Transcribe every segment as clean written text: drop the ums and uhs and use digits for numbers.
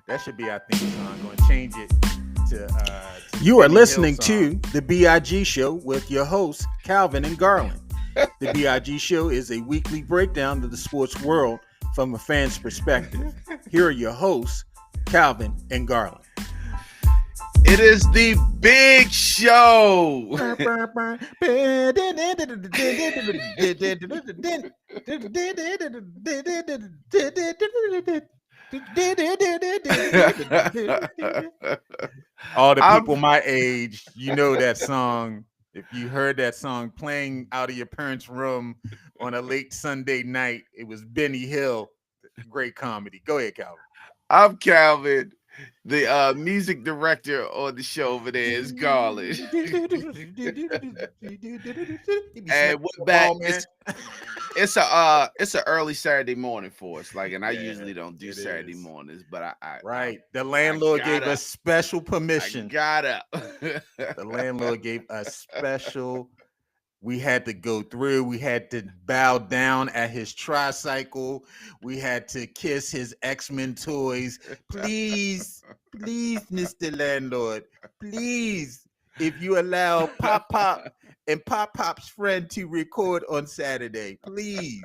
That should be our theme song. I'm going to change it to You are Benny listening Hill song. to the B.I.G. Show with your hosts, Calvin and Garland. The B.I.G. Show is a weekly breakdown of the sports world from a fan's perspective. Here are your hosts, Calvin and Garland. It is the big show. All the people my age, you know that song. If you heard that song playing out of your parents' room on a late Sunday night, it was Benny Hill. Great comedy. Go ahead, Calvin. I'm Calvin. The music director on the show over there is Garland. And we're back. It's an early Saturday morning for us. Like, and I usually don't do Saturday mornings, but I the landlord gave us special permission. I got up. The landlord gave us special. We had to go through. We had to bow down at his tricycle. We had to kiss his X-Men toys. Please, Mr. Landlord, please, if you allow Pop Pop and Pop Pop's friend to record on Saturday, please.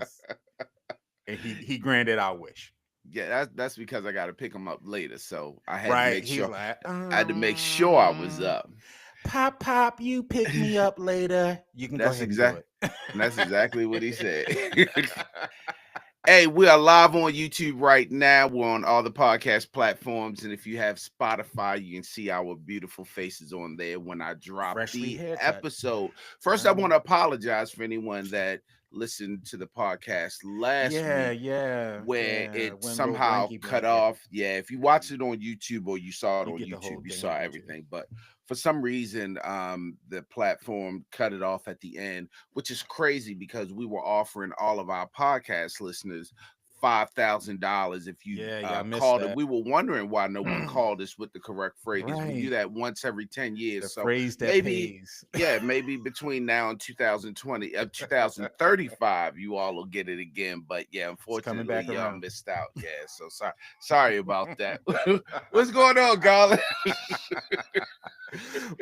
And he granted our wish. Yeah, that's because I got to pick him up later, so I had to make sure. Like, I had to make sure I was up. Pop, you pick me up later. You can go ahead and do it. That's exactly what he said. Hey, we are live on YouTube right now. We're on all the podcast platforms, and if you have Spotify, you can see our beautiful faces on there when I drop the episode. First, I want to apologize for anyone that listened to the podcast last week, where it somehow cut off. Yeah, if you watched it on YouTube or you saw it on YouTube, you saw everything, but for some reason, the platform cut it off at the end, which is crazy because we were offering all of our podcast listeners $5,000 if you called it. We were wondering why no one called us with the correct phrase. We do that once every 10 years. The so phrase that maybe, pays. maybe between now and 2035, you all will get it again. But yeah, unfortunately, y'all missed out. Yeah, so sorry about that. What's going on, Garland?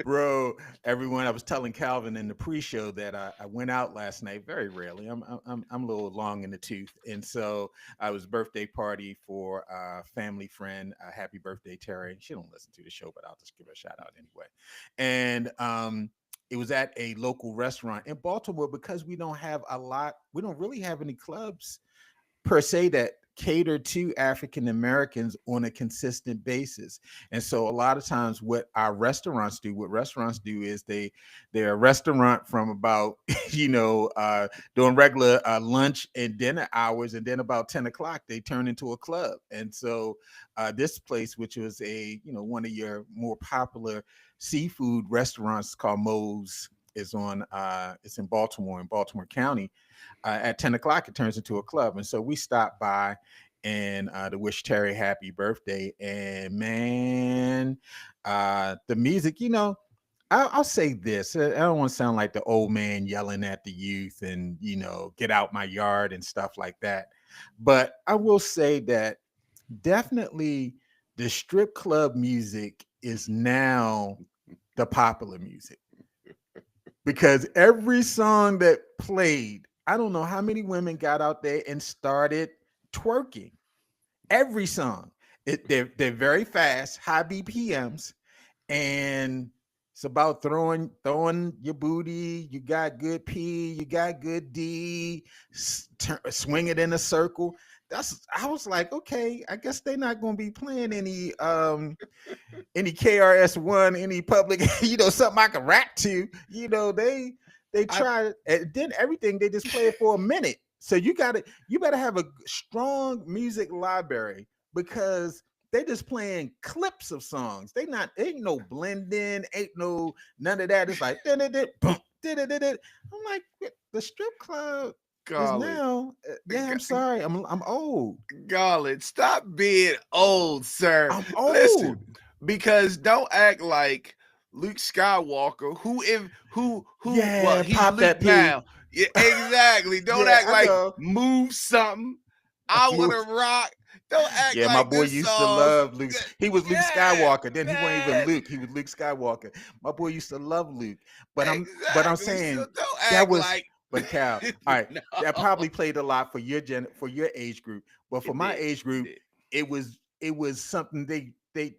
Bro, everyone, I was telling Calvin in the pre-show that I went out last night. Very rarely. I'm a little long in the tooth, and so I was birthday party for a family friend. Happy birthday, Terry. She don't listen to the show, but I'll just give her a shout out anyway. And it was at a local restaurant in Baltimore because we don't really have any clubs per se that cater to African Americans on a consistent basis. And so a lot of times what restaurants do is they're a restaurant from about, during regular lunch and dinner hours. And then about 10 o'clock, they turn into a club. And so this place, which was one of your more popular seafood restaurants called Moe's, is on it's in Baltimore County. At 10 o'clock, it turns into a club. And so we stopped by and to wish Terry happy birthday. And man, the music, I'll say this. I don't want to sound like the old man yelling at the youth and, get out my yard and stuff like that. But I will say that definitely the strip club music is now the popular music. Because every song that played, I don't know how many women got out there and started twerking. Every song. They're very fast, high BPMs, and it's about throwing your booty. You got good P, you got good D, swing it in a circle. I was like, okay, I guess they're not going to be playing any KRS-One, any public, something I can rap to. They try, and then everything they just play it for a minute. So you better have a strong music library because they just playing clips of songs. Ain't no blending, ain't no none of that. It's like I'm like, the strip club is now. Yeah, I'm sorry, I'm old. Garland, stop being old, sir. I'm old. Listen, because don't act like Luke Skywalker, he's pop Luke that now. Yeah, exactly. Don't act like move something. I want to rock. Don't act Yeah, my like boy this used to song. love Luke. He was Luke Skywalker. Then he wasn't even Man. Luke. He was Luke Skywalker. My boy used to love Luke. But I'm Exactly. So saying don't that act was. like But Cal, all right, no. that probably played a lot for for your age group. But for It my did. age It group, did. it was something they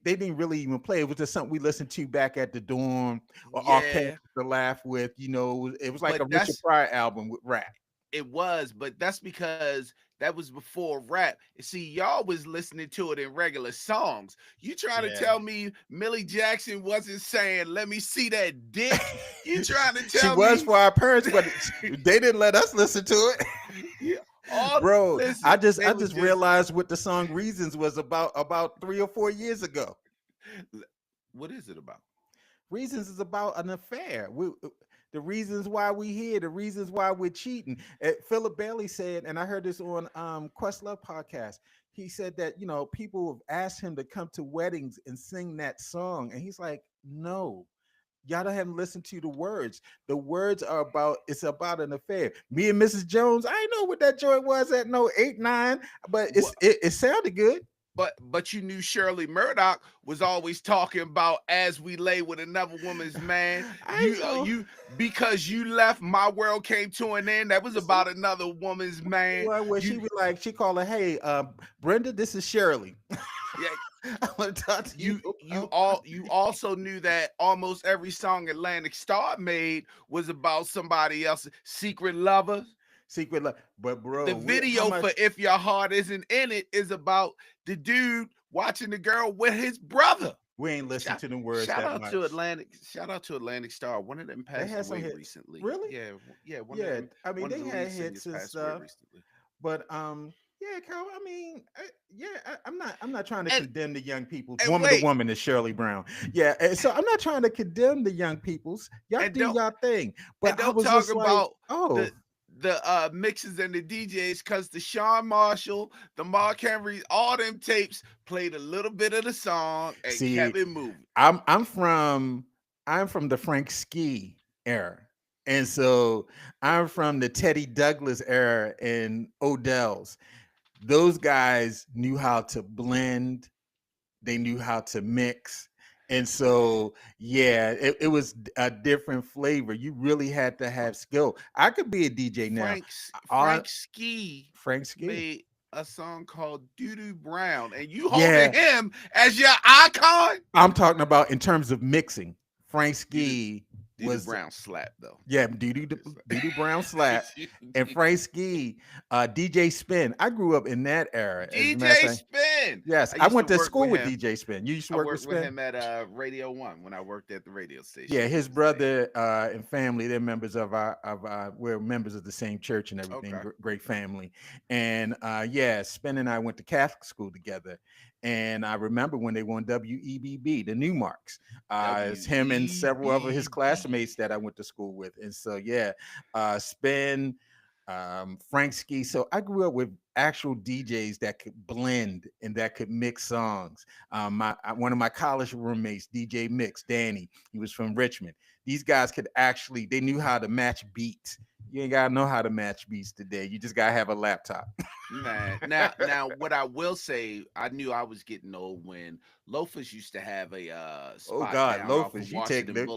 didn't really even play. It was just something we listened to back at the dorm or our parents Yeah, to laugh with. It was like a but Richard Pryor album with rap. it was, but that's because that was before rap. See, y'all was listening to it in regular songs. You trying to Yeah. tell me Millie Jackson wasn't saying, "Let me see that dick"? You trying to She tell was me? for our parents, but they didn't let us listen to it. Yeah, Bro, listen, they I was just just realized what the song Reasons was about 3 or 4 years ago. what is it about? Reasons is about an affair. The reasons why we here, the reasons why we're cheating. Philip Bailey said, and I heard this on Questlove podcast. He said that people have asked him to come to weddings and sing that song, and he's like, no. Y'all don't haven't listened to the words. The words are it's about an affair. Me and Mrs. Jones, I know what that joint was at no 8-9, but it sounded good. But you knew Shirley Murdoch was always talking about as we lay with another woman's man. I know. You because you left, my world came to an end. That was about another woman's man. Where she would she called her, hey, Brenda, this is Shirley. Yeah, I want to talk to you. you also knew that almost every song Atlantic Star made was about somebody else's secret lover. Secret love. But bro, The video for If Your Heart Isn't In It is about the dude watching the girl with his brother. We ain't listening to the words. Shout out to Atlantic Star. One of them passed away recently. Really? Yeah. One yeah. of them, I mean, one of they the had lead hits and singers passed away stuff. recently. But yeah, Carl. I mean, I'm not trying to condemn the young people. And Woman wait. to woman is Shirley Brown. Yeah, and so I'm not trying to condemn the young peoples. Y'all And do don't- y'all thing. But And I don't was talk just like, about oh, the mixes and the DJs, because the Sean Marshall, the Mark Henry, all them tapes played a little bit of the song and kept it moving. I'm from the Frank Ski era. And so I'm from the Teddy Douglas era and Odell's. Those guys knew how to blend, they knew how to mix. And so, yeah, it was a different flavor. You really had to have skill. I could be a DJ now. Frank Ski Frank made a song called Doo Doo Brown, and you holding him as your icon. I'm talking about in terms of mixing. Frank Ski was Brown slap though. Yeah, Doo Brown slap. And Frank Ski, DJ Spin. I grew up in that era. DJ Spin. Yes, I went to school with DJ Spin. You used to work with Spin? I worked with him at Radio 1 when I worked at the radio station. Yeah, his brother and family, they're members of we're members of the same church and everything. Okay. Great family. And Spin and I went to Catholic school together. And I remember when they won WEBB, the Newmarks. It's him and several of his classmates that I went to school with. And so, Spin, Frank Ski. So I grew up with actual DJs that could blend and that could mix songs. One of my college roommates, DJ Mix, Danny, he was from Richmond. These guys they knew how to match beats. You ain't gotta know how to match beats today. You just gotta have a laptop. Man, now, what I will say, I knew I was getting old when Loafers used to have a spot Loafers, you take it back.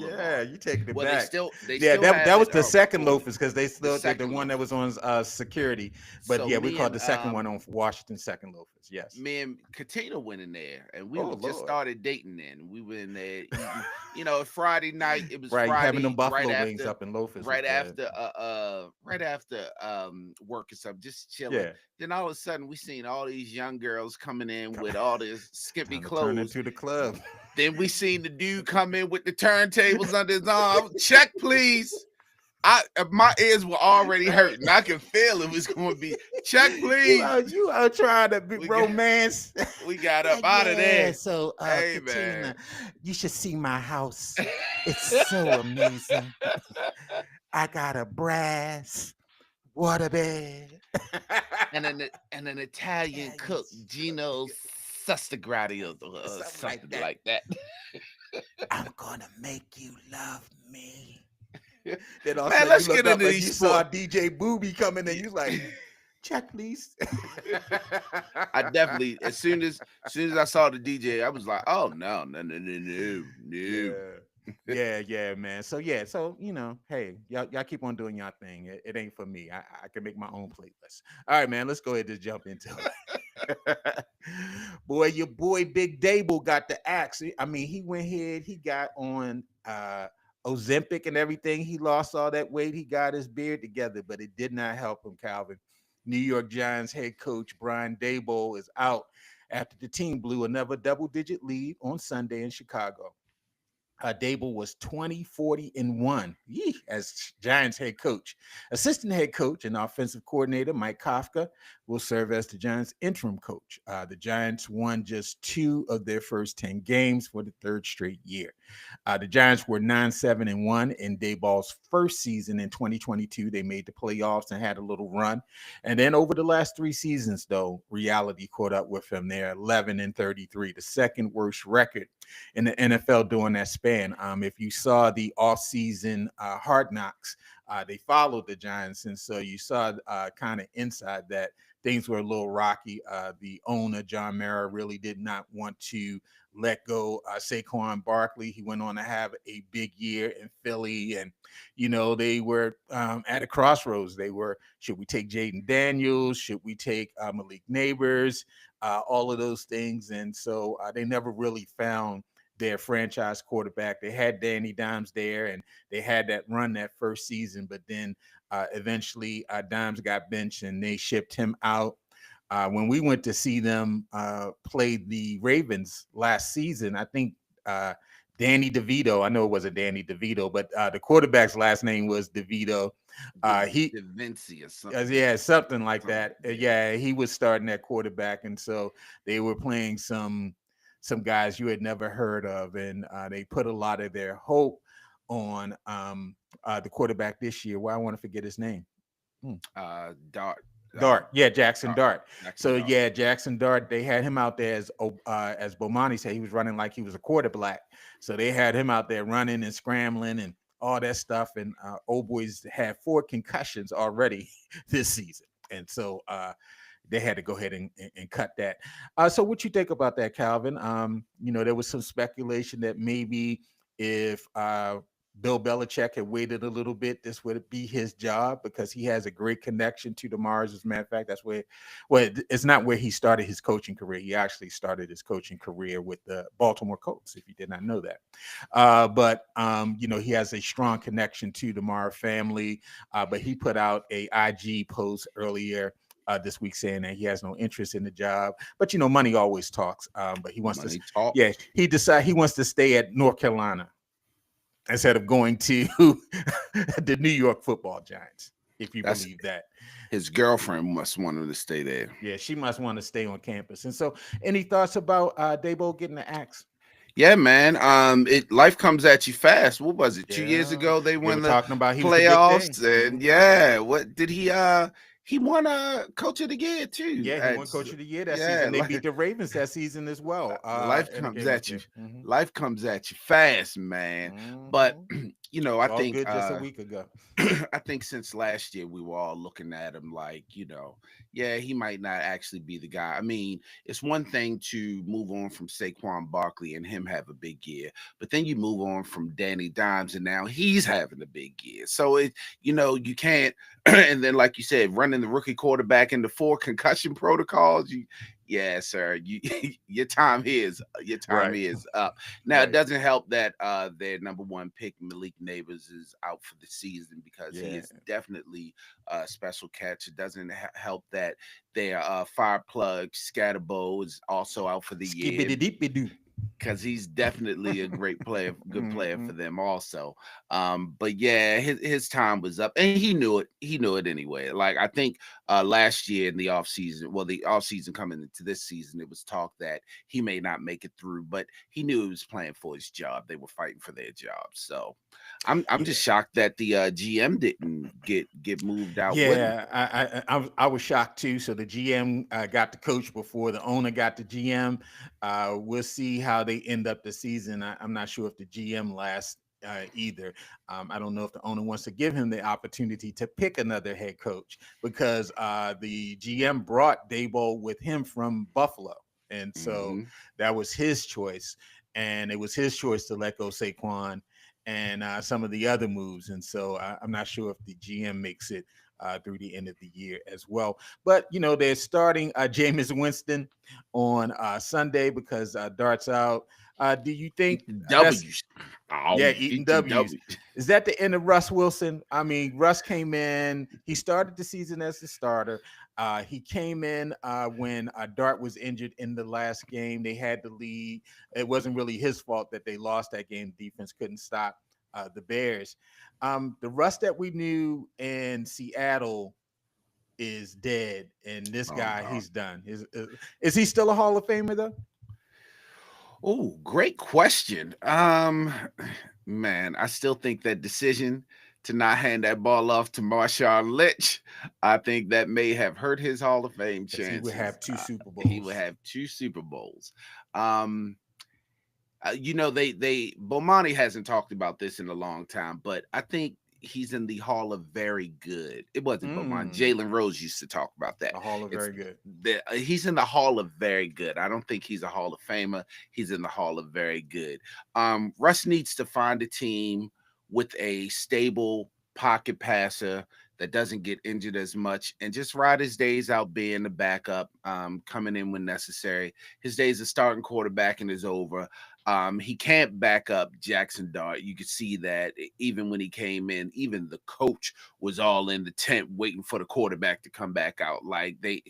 That was the second Loafers because they still did the one that was on security. But so we called the second one on Washington Second Loafers. Yes. Me and Katina went in there, and we just started dating. Then we went in there. Friday night. It was Friday, having them buffalo wings up in Loafers. Right after work and stuff, just chilling. Yeah. Then all of a sudden, we seen all these young girls coming in with all this skimpy clothes. Turn into the club. Then we seen the dude come in with the turntables under his arm. Check, please. My ears were already hurting. I could feel it was going to be check, please. You are trying to be romance. We got up out of there. So, hey, Katina, man, you should see my house. It's so amazing. I got a brass waterbed and an Italian cook, Gino Sustagrati or something like that. I'm gonna make you love me. Then man, let's get into these. You saw DJ Booby coming and you like, check, please. I definitely, as soon as I saw the DJ, I was like, oh no, no, no, no, no, no. Yeah. Yeah, man. So hey, y'all keep on doing y'all thing. It ain't for me. I can make my own playlist. All right, man. Let's go ahead and jump into it. Boy, your boy Big Daboll got the axe. I mean, he went ahead, he got on Ozempic and everything. He lost all that weight. He got his beard together, but it did not help him, Calvin. New York Giants head coach Brian Daboll is out after the team blew another double-digit lead on Sunday in Chicago. Daboll was 20, 40, and 1 as Giants head coach. Assistant head coach and offensive coordinator Mike Kafka will serve as the Giants interim coach. The Giants won just 2 of their first 10 games for the third straight year. The Giants were 9-7-1 in Daboll's first season in 2022. They made the playoffs and had a little run. And then over the last 3 seasons, though, reality caught up with them. They're 11-33, the second worst record in the NFL during that span. If you saw the offseason Hard Knocks, they followed the Giants, and so you saw kind of inside that things were a little rocky. The owner, John Mara, really did not want to let go Saquon Barkley. He went on to have a big year in Philly, and they were at a crossroads. They were, should we take Jaden Daniels? Should we take Malik Neighbors? All of those things. And so they never really found their franchise quarterback. They had Danny Dimes there, and they had that run that first season, but then eventually Dimes got benched and they shipped him out. When we went to see them play the Ravens last season, I think Danny DeVito, I know it wasn't Danny DeVito, but the quarterback's last name was DeVito. Vinci or something. Yeah, something like that. Yeah, he was starting at quarterback, and so they were playing some guys you had never heard of, and they put a lot of their hope on the quarterback this year. Well, I want to forget his name. Dart. Yeah, Jackson Dart. Jackson Dart. They had him out there as Bomani said, he was running like he was a quarterback. So they had him out there running and scrambling and all that stuff. And old boys had 4 concussions already this season. And so they had to go ahead and cut that. So what you think about that, Calvin? There was some speculation that maybe if Bill Belichick had waited a little bit, this would be his job because he has a great connection to the Mars. As a matter of fact, that's where, it's not where he started his coaching career. He actually started his coaching career with the Baltimore Colts, if you did not know that. But he has a strong connection to the Mars family. But he put out a IG post earlier this week saying that he has no interest in the job. But, money always talks. But he wants to talk. Yeah, he decided he wants to stay at North Carolina instead of going to the New York Football Giants, if you believe that. His girlfriend must want him to stay there. Yeah, she must want to stay on campus. And so any thoughts about Daboll getting the axe? Yeah, man. Life comes at you fast. What was it? 2 years ago they won the playoffs. And what did he won Coach of the Year too. Yeah, he won Coach of the Year that season. They beat the Ravens that season as well. Life comes at you. Mm-hmm. Life comes at you fast, man. Mm-hmm. But I think good just a week ago. I think since last year we were all looking at him like, he might not actually be the guy. I mean, it's one thing to move on from Saquon Barkley and him have a big year, but then you move on from Danny Dimes and now he's having a big year. So you can't. And then, like you said, running the rookie quarterback into 4 concussion protocols, yeah, sir, your time here is up. Now, It doesn't help that their number 1 pick, Malik Neighbors, is out for the season because he is definitely a special catch. It doesn't help that their fire plug, Scatterbo, is also out for the year. Because he's definitely a great player, good player for them also. But yeah, his time was up, and he knew it. He knew it anyway. Like I think last year in the offseason coming into this season, it was talk that he may not make it through, but he knew he was playing for his job. They were fighting for their jobs. So I'm just shocked that the GM didn't get moved out. Yeah, I was shocked too. So the GM got the coach before the owner got the GM. We'll see how they end up the season. I'm not sure if the GM lasts either. I don't know if the owner wants to give him the opportunity to pick another head coach because the GM brought Daboll with him from Buffalo. And so Mhm. that was his choice. And it was his choice to let go Saquon and some of the other moves. And so I'm not sure if the GM makes it through the end of the year as well. But, they're starting Jameis Winston on Sunday because Dart's out. Do you think Eat the that's W's. yeah, Oh, eating eat them W's? W's. Is that the end of Russ Wilson? I mean, Russ came in. He started the season as the starter. He came in when Dart was injured in the last game. They had the lead. It wasn't really his fault that they lost that game. Defense couldn't stop the Bears. The Russ that we knew in Seattle is dead, and this Oh guy, God. he's done. Is he still a Hall of Famer though? Oh, great question. Man, I still think that decision to not hand that ball off to Marshawn Lynch, I think that may have hurt his Hall of Fame Because he would chances. have two Super He would Bowls. have 2 Super Bowls. Um, they Bomani hasn't talked about this in a long time, but I think he's in the Hall of Very Good. It wasn't Bomani. Mm, Jalen Rose used to talk about that. a Hall of It's Very Good. he's in the Hall of Very Good. I don't think he's a Hall of Famer. He's in the Hall of Very Good. Russ needs to find a team with a stable pocket passer that doesn't get injured as much and just ride his days out being the backup, coming in when necessary. His days of starting quarterbacking is over. He can't back up Jackson Dart. You could see that even when he came in, even the coach was all in the tent waiting for the quarterback to come back out. Like they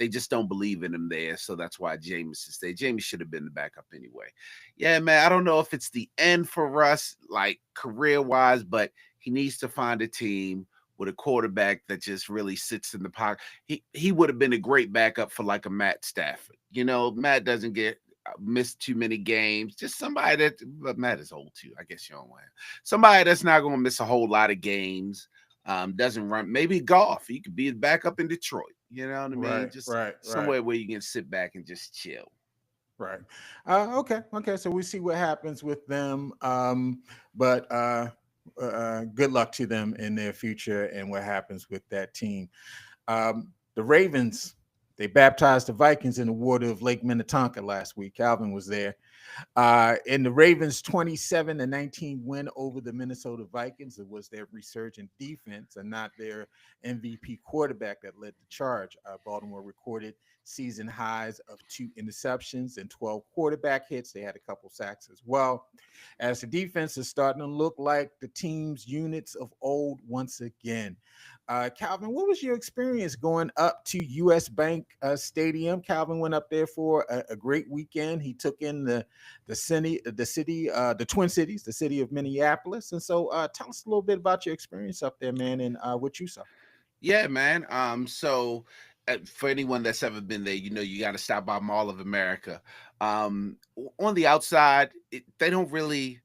just don't believe in him there. So that's why Jameis is there. Jameis should have been the backup anyway. Yeah, man. I don't know if it's the end for Russ, like career-wise, but he needs to find a team with a quarterback that just really sits in the pocket. He would have been a great backup for like a Matt Stafford. Matt doesn't get missed too many games. Just somebody but Matt is old too. I guess you don't want him. Somebody that's not going to miss a whole lot of games. Doesn't run. Maybe golf. He could be back up in Detroit. You know what I mean? Right, Just right, right, somewhere where you can sit back and just chill. right. Okay. So we see what happens with them. But good luck to them in their future and what happens with that team. The Ravens, they baptized the Vikings in the water of Lake Minnetonka last week. Calvin was there. In the Ravens' 27-19 win over the Minnesota Vikings, it was their resurgent defense and not their MVP quarterback that led the charge. Baltimore recorded season highs of 2 interceptions and 12 quarterback hits. They had a couple sacks as well. As the defense is starting to look like the team's units of old once again. Calvin, what was your experience going up to US Bank Stadium? Calvin went up there for a great weekend. He took in the Twin Cities, the city of Minneapolis. And so tell us a little bit about your experience up there, man, and what you saw. Yeah, man. So for anyone that's ever been there, you got to stop by Mall of America. On the outside, they don't really,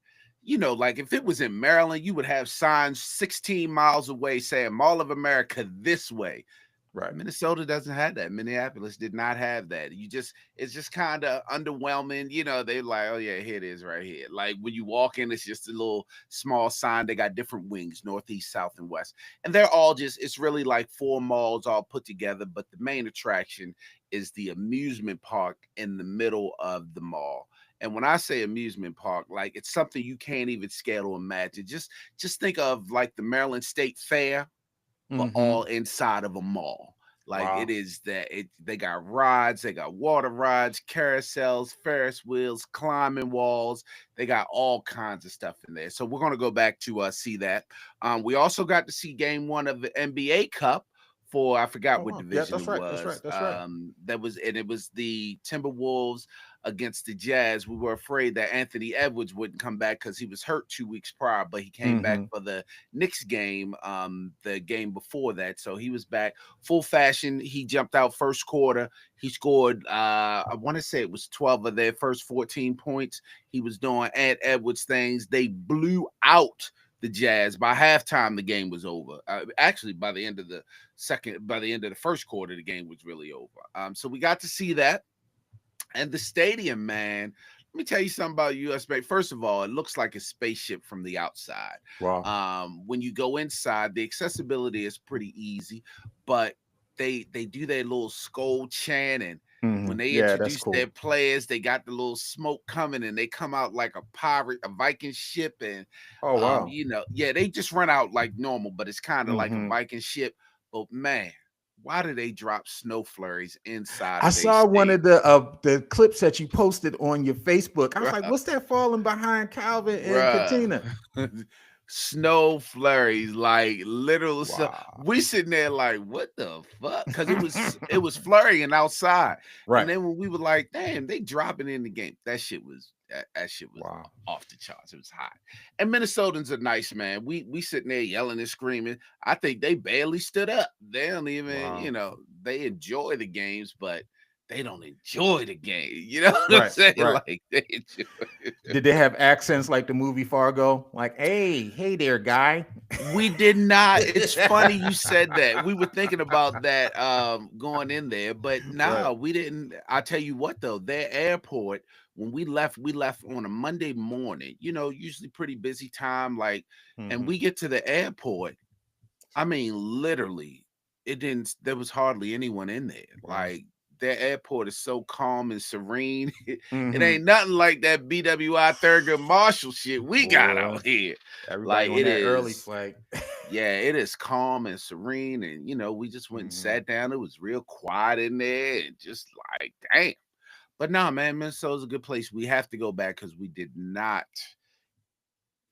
like if it was in Maryland, you would have signs 16 miles away saying Mall of America this way. Right. Minnesota doesn't have that. Minneapolis did not have that. It's just kind of underwhelming. They're like, oh yeah, here it is right here. Like when you walk in, it's just a little small sign. They got different wings, northeast, south, and west. And they're all it's really like 4 malls all put together. But the main attraction is the amusement park in the middle of the mall. And when I say amusement park, like it's something you can't even scale to imagine. Just think of like the Maryland State Fair, but all inside of a mall. Like Wow. it is that they got rides, they got water rides, carousels, Ferris wheels, climbing walls. They got all kinds of stuff in there. So we're gonna go back to see that. We also got to see game 1 of the NBA Cup for I forgot Oh, what wow. Yeah, division that's it right. That's was. right. That's right. It was the Timberwolves against the Jazz. We were afraid that Anthony Edwards wouldn't come back because he was hurt 2 weeks prior, but he came back for the Knicks game, the game before that. So he was back full fashion. He jumped out first quarter. He scored, I want to say it was 12 of their first 14 points. He was doing Ant Edwards things. They blew out the Jazz. By halftime, the game was over. Actually, by the end of the first quarter, the game was really over. So we got to see that. And the stadium, man, Let me tell you something about US Bank. First of all, it looks like a spaceship from the outside. Wow. When you go inside, the accessibility is pretty easy, but they do their little skull chant, and when they Yeah, that's introduce cool. their players, they got the little smoke coming, and they come out like a pirate, a Viking ship, and Oh wow. yeah, they just run out like normal, but it's kind of like a hmm Viking ship. But man, why do they drop snow flurries inside I of their saw one stadium? of the clips that you posted on your Facebook. I was like, "What's that falling behind Calvin and Bruh. Katina?" Snow flurries, like literal snow. Wow. We sitting there like, what the fuck? Because it was flurrying outside. And Right. then when we were like, damn, they dropping in the game. That shit was Wow. off the charts. It was hot. And Minnesotans are nice, man. We sitting there yelling and screaming. I think they barely stood up. They don't even, Wow. they enjoy the games, but they don't enjoy the game. You know what I'm Right. saying? Right. Like they enjoy it. Did they have accents like the movie Fargo? Like, hey there, guy. We did not. It's funny you said that. We were thinking about that going in there, but Right. no, we didn't. I tell you what though, their airport, when we left on a Monday morning, usually pretty busy time, like, and hmm we get to the airport. I mean, literally, it didn't there was hardly anyone in there. Wow. Like their airport is so calm and serene. It hmm ain't nothing like that BWI Thurgood Marshall shit we got Boy, out here. everybody Like on it that early is. flight. Yeah, it is calm and serene. And we just went and hmm sat down. It was real quiet in there and just like, damn. But nah, man, Minnesota's a good place. We have to go back because we did not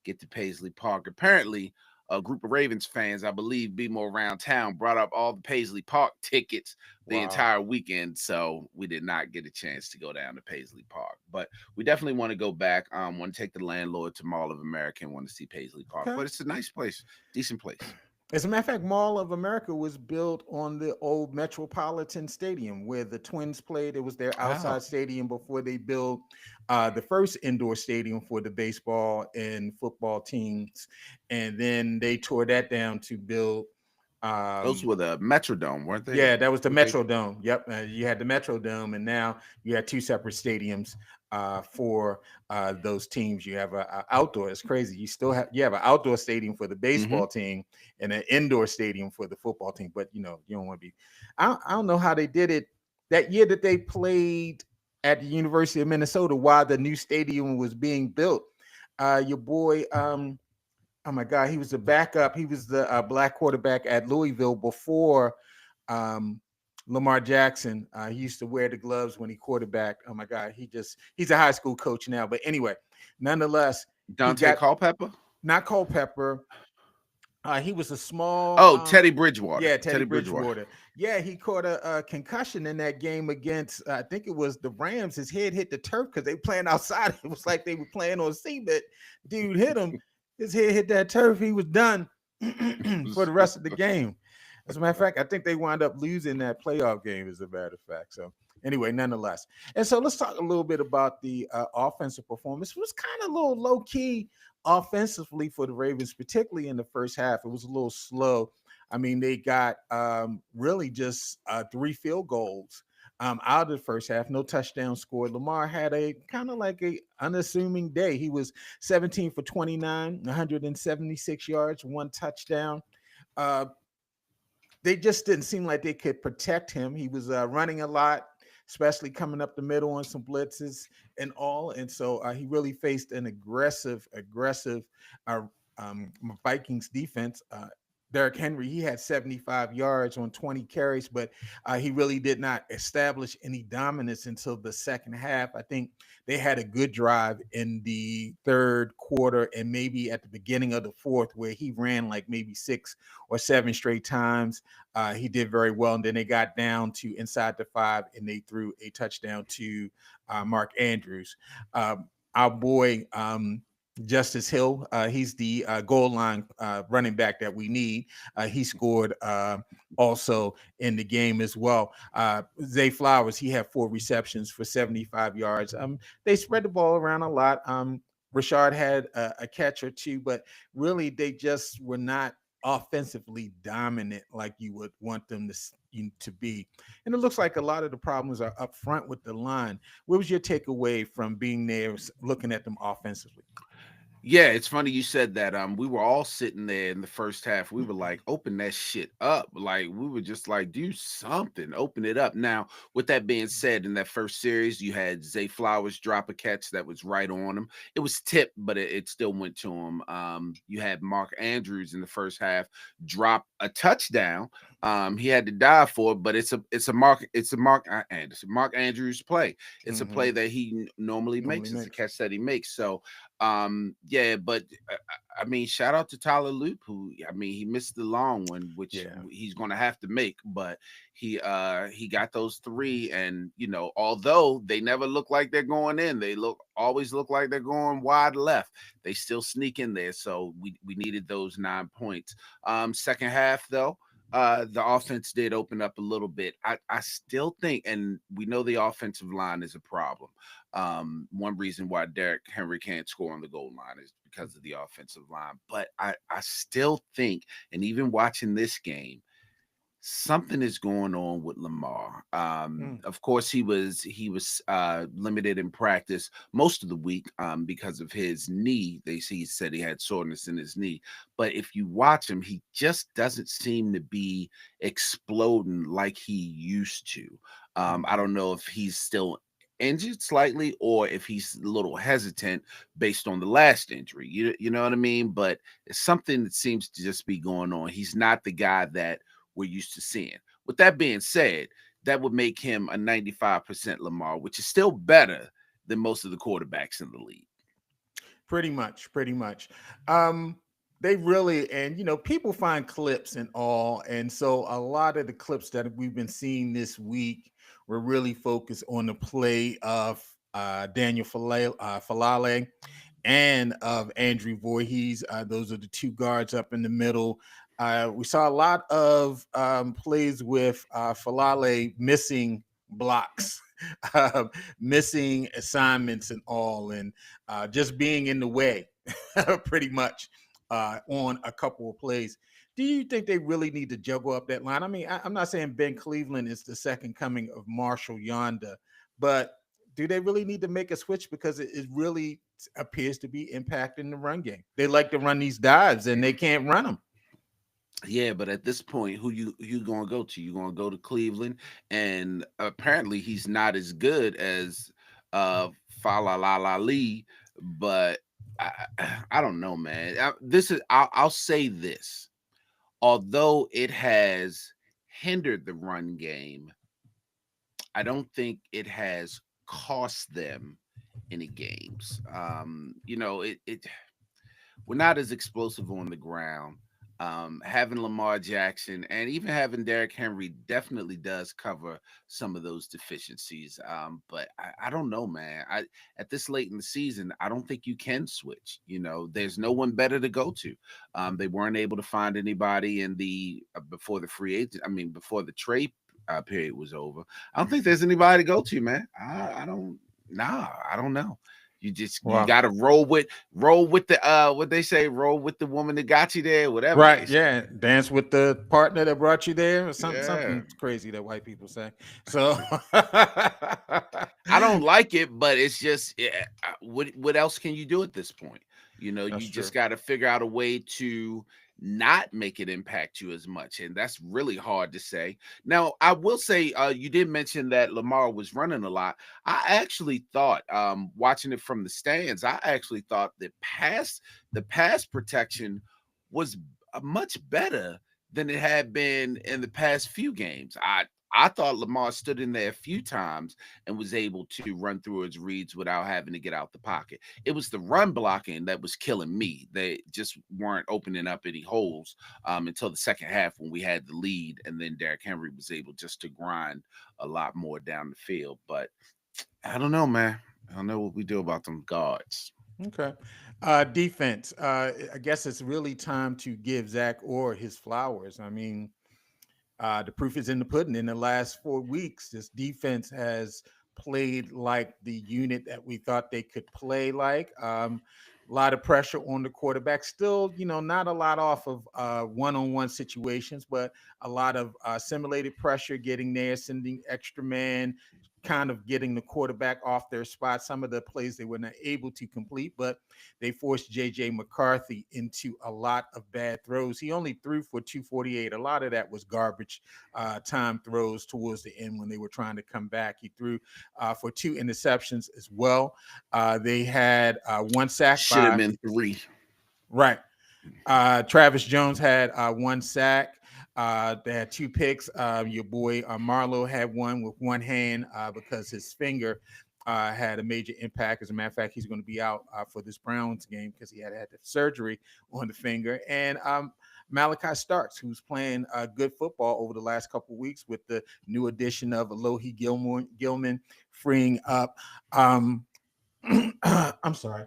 get to Paisley Park. Apparently, a group of Ravens fans, I believe, be more around town, brought up all the Paisley Park tickets the Wow. entire weekend. So we did not get a chance to go down to Paisley Park. But we definitely want to go back. Want to take the landlord to Mall of America and want to see Paisley Park. Okay. But it's a nice place, decent place. As a matter of fact, Mall of America was built on the old Metropolitan Stadium where the Twins played. It was their Oh, outside stadium before they built the first indoor stadium for the baseball and football teams. And then they tore that down to build those um, were the Metrodome, weren't they? yeah, that was the What they? Metrodome. Yep, you had the Metrodome, and now you had two separate stadiums for those teams. You have a outdoor. It's crazy. You have an outdoor stadium for the Mm-hmm. baseball team and an indoor stadium for the football team. But you don't want to be. I don't know how they did it that year that they played at the University of Minnesota while the new stadium was being built. Your boy. Oh my God, he was the backup. He was the black quarterback at Louisville before um, Lamar Jackson. He used to wear the gloves when he quarterbacked. Oh my God, he's a high school coach now. But anyway, nonetheless, he Dante got Culpepper. not Culpepper. He was a small, Oh, Teddy Bridgewater. yeah, Teddy Teddy Bridgewater. Bridgewater. Yeah, he caught a concussion in that game against, I think it was the Rams. His head hit the turf because they playing outside. It was like they were playing on cement. Dude hit him. His head hit that turf. He was done for the rest of the game. As a matter of fact, I think they wound up losing that playoff game, as a matter of fact. So, anyway, nonetheless. And so let's talk a little bit about the offensive performance. It was kind of a little low key offensively for the Ravens, particularly in the first half. It was a little slow. I mean, they got really just 3 field goals out of the first half, no touchdown scored. Lamar had a kind of like a unassuming day. He was 17 for 29, 176 yards, 1 touchdown. Uh, they just didn't seem like they could protect him. He was running a lot, especially coming up the middle on some blitzes and all. And so he really faced an aggressive uh, Vikings defense. Derrick Henry, he had 75 yards on 20 carries, but he really did not establish any dominance until the second half. I think they had a good drive in the third quarter and maybe at the beginning of the fourth, where he ran like maybe 6 or 7 straight times. He did very well. And then they got down to inside the 5 and they threw a touchdown to Mark Andrews. Our boy, Justice Hill, he's the goal line running back that we need. He scored also in the game as well. Zay Flowers, he had 4 receptions for 75 yards. They spread the ball around a lot. Rashard had a catch or two, but really they just were not offensively dominant like you would want them to be. And it looks like a lot of the problems are up front with the line. What was your takeaway from being there, looking at them offensively? Yeah, it's funny you said that. We were all sitting there in the first half. We were like, open that shit up. Like, we were just like, do something, open it up. Now, with that being said, in that first series, you had Zay Flowers drop a catch that was right on him. It was tipped, but it still went to him. You had Mark Andrews in the first half drop a touchdown. He had to dive for it, but it's a Mark Andrews play. It's a play that he normally makes. It's a catch that he makes. So yeah, but I mean, shout out to Tagliabue, who, I mean, he missed the long one, which he's gonna have to make, but he got those three, and although they never look like they're going in, they always look like they're going wide left. They still sneak in there, so we needed those 9 points. Second half though, the offense did open up a little bit. I still think, and we know the offensive line is a problem. One reason why Derrick Henry can't score on the goal line is because of the offensive line. But I still think, and even watching this game, something is going on with Lamar. Of course, he was limited in practice most of the week because of his knee. He said he had soreness in his knee. But if you watch him, he just doesn't seem to be exploding like he used to. I don't know if he's still injured slightly or if he's a little hesitant based on the last injury. You know what I mean? But it's something that seems to just be going on. He's not the guy that we're used to seeing. With that being said, that would make him a 95% Lamar, which is still better than most of the quarterbacks in the league. Pretty much. They really, and people find clips and all, and so a lot of the clips that we've been seeing this week were really focused on the play of Daniel Falale and of Andrew Voorhees. Those are the two guards up in the middle. We saw a lot of plays with Falale missing blocks, missing assignments and all, and just being in the way pretty much on a couple of plays. Do you think they really need to juggle up that line? I mean, I'm not saying Ben Cleveland is the second coming of Marshall Yonda, but do they really need to make a switch, because it really appears to be impacting the run game? They like to run these dives and they can't run them. Yeah, but at this point, who you gonna go to? You gonna go to Cleveland, and apparently he's not as good as Falalali, but I don't know, man. I'll say this. Although it has hindered the run game, I don't think it has cost them any games. We're not as explosive on the ground. Having Lamar Jackson and even having Derrick Henry definitely does cover some of those deficiencies. But I don't know, man. At this late in the season, I don't think you can switch. There's no one better to go to. They weren't able to find anybody in the before the free agent. I mean, before the trade period was over. I don't think there's anybody to go to, man. I don't. Nah, I don't know. You gotta roll with the what they say, roll with the woman that got you there, whatever. Right, yeah. Dance with the partner that brought you there, or something, Yeah. something crazy that white people say. So I don't like it, but it's just what else can you do at this point? That's You just true. got to figure out a way to not make it impact you as much, and that's really hard to say. Now, I will say, you did mention that Lamar was running a lot. I actually thought, watching it from the stands, I actually thought the pass protection was much better than it had been in the past few games. I thought Lamar stood in there a few times and was able to run through his reads without having to get out the pocket. It was the run blocking that was killing me. They just weren't opening up any holes until the second half when we had the lead, and then Derrick Henry was able just to grind a lot more down the field. But I don't know, man. I don't know what we do about them guards. Okay. Defense. I guess it's really time to give Zach Orr his flowers. I mean, the proof is in the pudding. In the last 4 weeks, this defense has played like the unit that we thought they could play like. A lot of pressure on the quarterback. Still, not a lot off of one-on-one situations, but a lot of simulated pressure getting there, sending extra man, kind of getting the quarterback off their spot. Some of the plays they were not able to complete, but they forced J.J. McCarthy into a lot of bad throws. He only threw for 248. A lot of that was garbage time throws towards the end when they were trying to come back. He threw for 2 interceptions as well. They had one sack Should have been 3. Right. Travis Jones had 1 sack. They had 2 picks. Your boy Marlowe had one with one hand because his finger had a major impact. As a matter of fact, he's going to be out for this Browns game because he had the surgery on the finger. And Malachi Starks, who's playing good football over the last couple of weeks with the new addition of Alohi Gilman freeing up. I'm sorry.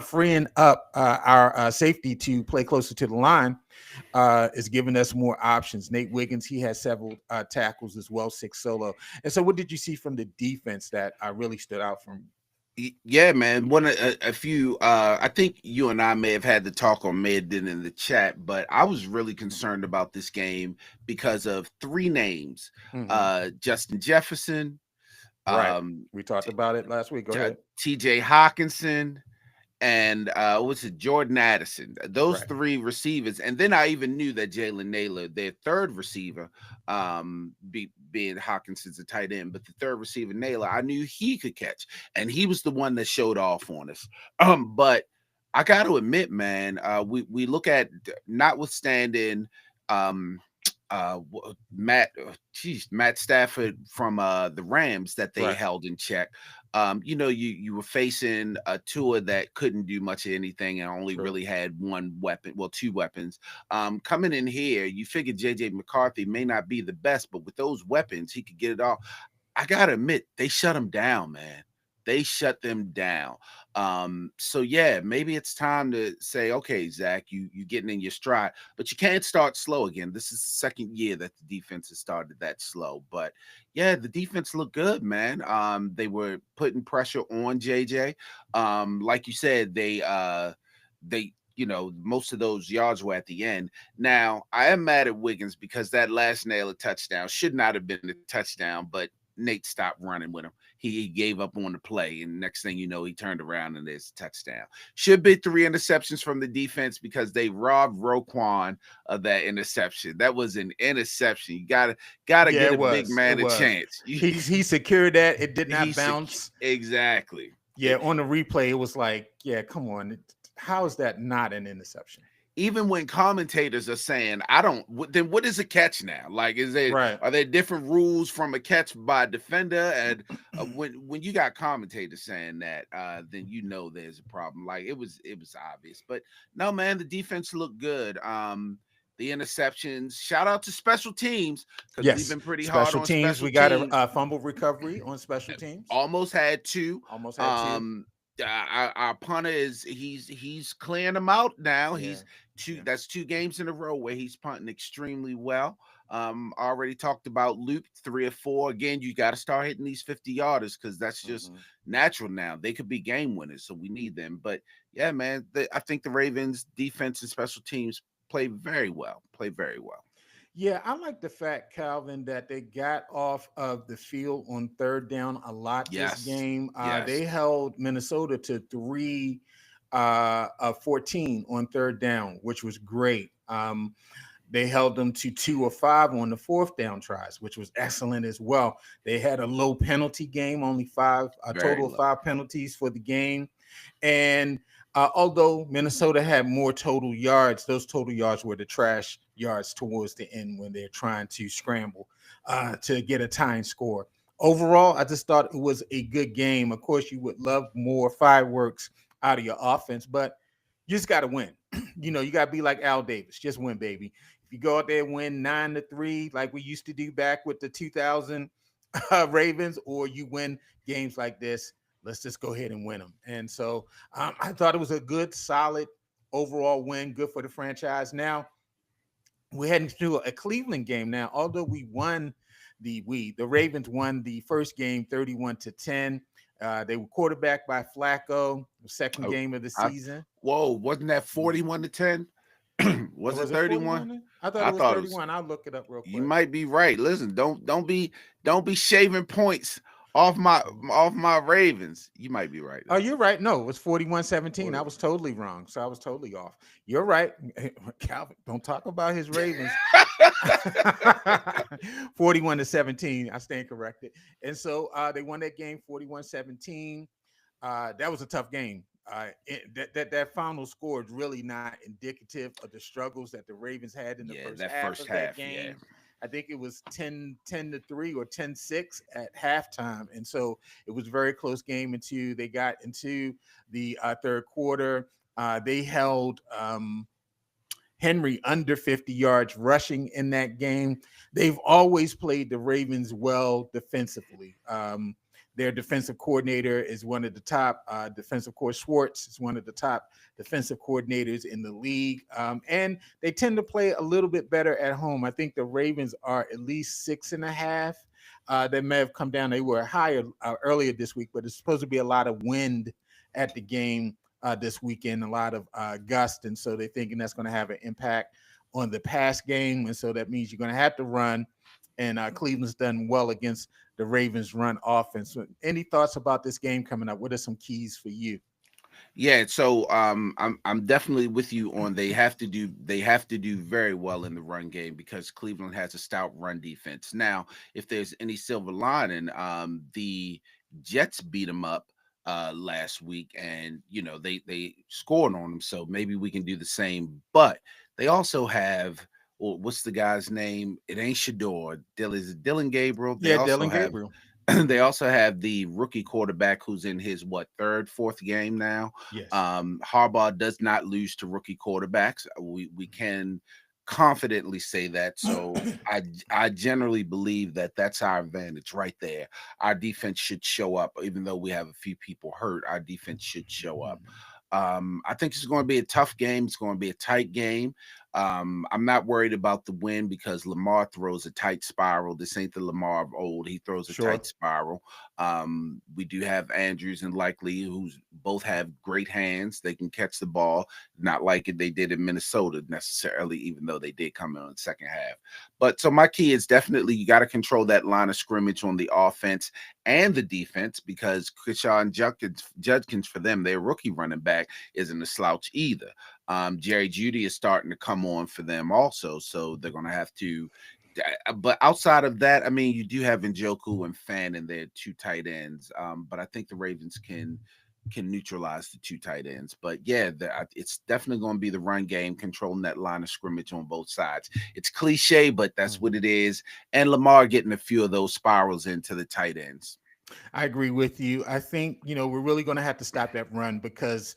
Freeing up our safety to play closer to the line is giving us more options. Nate Wilkens, he has several tackles as well, 6 solo. And so what did you see from the defense that really stood out from? Yeah, man. A few. I think you and I may have had the talk or may have did in the chat, but I was really concerned about this game because of 3 names: Justin Jefferson. Right. We talked about it last week. Go ahead. T.J. Hawkinson and what's it, Jordan Addison. Those 3 receivers, and then I even knew that Jalen Naylor, their third receiver, being Hawkinson's a tight end, but the third receiver Naylor, I knew he could catch, and he was the one that showed off on us. But I got to admit, man, we look at, notwithstanding Matt Stafford from the Rams that they held in check. You were facing a Tua that couldn't do much of anything and only really had 1 weapon, well, 2 weapons. Coming in here, you figure JJ McCarthy may not be the best, but with those weapons, he could get it off. I gotta admit, they shut him down, man. They shut them down. So yeah, maybe it's time to say, okay, Zach, you getting in your stride, but you can't start slow again. This is the second year that the defense has started that slow. But yeah, the defense looked good, man. They were putting pressure on JJ. Like you said, they most of those yards were at the end. Now, I am mad at Wilkens because that last Naylor touchdown should not have been a touchdown, but Nate stopped running with him. He gave up on the play, and next thing you know, he turned around and there's a touchdown. Should be 3 interceptions from the defense because they robbed Roquan of that interception. That was an interception. You gotta get a big man a chance. He secured that. It did not bounce. Exactly. Yeah, on the replay, it was like, yeah, come on. How is that not an interception? Even when commentators are saying, then what is a catch now? Like, are there different rules from a catch by a defender? And when you got commentators saying that, then there's a problem. Like, it was obvious. But no, man, the defense looked good. The interceptions. Shout out to special teams because we've been pretty hard on special teams. We got a fumble recovery on special teams. Almost had 2. Our punter he's clearing them out now. That's 2 games in a row where he's punting extremely well. Already talked about Luke 3 or 4. Again, you got to start hitting these 50-yarders because that's just natural now. They could be game winners, so we need them. But yeah, man, I think the Ravens defense and special teams play very well. Yeah, I like the fact, Calvin, that they got off of the field on 3rd down a lot this game. They held Minnesota to 3 of 14 on 3rd down, which was great. They held them to 2 of 5 on the 4th down tries, which was excellent as well. They had a low penalty game, only 5, a total of 5 penalties for the game. And although Minnesota had more total yards, those total yards were the trash yards towards the end when they're trying to scramble to get a tying score. Overall, I just thought it was a good game. Of course, you would love more fireworks out of your offense, but you just got to win. You got to be like Al Davis. Just win, baby. If you go out there and win 9-3, like we used to do back with the 2000 Ravens, or you win games like this, let's just go ahead and win them. And so I thought it was a good, solid overall win. Good for the franchise. Now, we're heading to a Cleveland game now. Although we won the Ravens won the first game 31-10. They were quarterbacked by Flacco, the second Oh, game of the I, season. whoa, wasn't that 41-10? Was it Was it 31? 41? I thought I it was thought it was. 31. I'll look it up real You quick. might be right. Listen, don't be shaving points off my Ravens. You might be right Oh, though. you're right. No, it was 41-17. I 41. was totally wrong. So I was totally off. You're right. Calvin, don't talk about his Ravens. 41-17. I stand corrected. And so they won that game 41-17. That was a tough game. That final score is really not indicative of the struggles that the Ravens had in the Yeah, first that half first of that half. Yeah. game. I think it was 10-3 or 10-6 at halftime. And so it was a very close game until they got into the third quarter. They held Henry under 50 yards rushing in that game. They've always played the Ravens well defensively. Their defensive coordinator is one of the top defensive coordinators. Schwartz is one of the top defensive coordinators in the league. And they tend to play a little bit better at home. I think the Ravens are at least 6.5. They may have come down. They were higher earlier this week, but it's supposed to be a lot of wind at the game this weekend, a lot of gust. And so they're thinking that's going to have an impact on the pass game. And so that means you're going to have to run. And Cleveland's done well against the Ravens' run offense. So any thoughts about this game coming up? What are some keys for you? Yeah, so I'm definitely with you on they have to do very well in the run game because Cleveland has a stout run defense. Now, if there's any silver lining, the Jets beat them up last week, and they scored on them, so maybe we can do the same. But they also have, well, what's the guy's name? It ain't Shador. Is it Dylan Gabriel? They Yeah, also Dylan have Gabriel. they also have the rookie quarterback who's in his third, fourth game now. Yes. Harbaugh does not lose to rookie quarterbacks. We can confidently say that. So I generally believe that that's our advantage right there. Our defense should show up, even though we have a few people hurt. Our defense should show up. I think it's going to be a tough game. It's going to be a tight game. I'm not worried about the win because Lamar throws a tight spiral. This ain't the Lamar of old. He throws a Sure. tight spiral. We do have Andrews and Likely, who's both have great hands. They can catch the ball, not like they did in Minnesota necessarily, even though they did come in the second half. But so my key is definitely you got to control that line of scrimmage on the offense and the defense because Krishan Judkins for them, their rookie running back, isn't a slouch either. Jerry Judy is starting to come on for them also, so they're going to have to. But outside of that, I mean, you do have Njoku and Fan in there, two tight ends. But I think the Ravens can neutralize the two tight ends. But yeah, it's definitely going to be the run game, controlling that line of scrimmage on both sides. It's cliche, but that's what it is. And Lamar getting a few of those spirals into the tight ends. I agree with you. I think, we're really going to have to stop that run because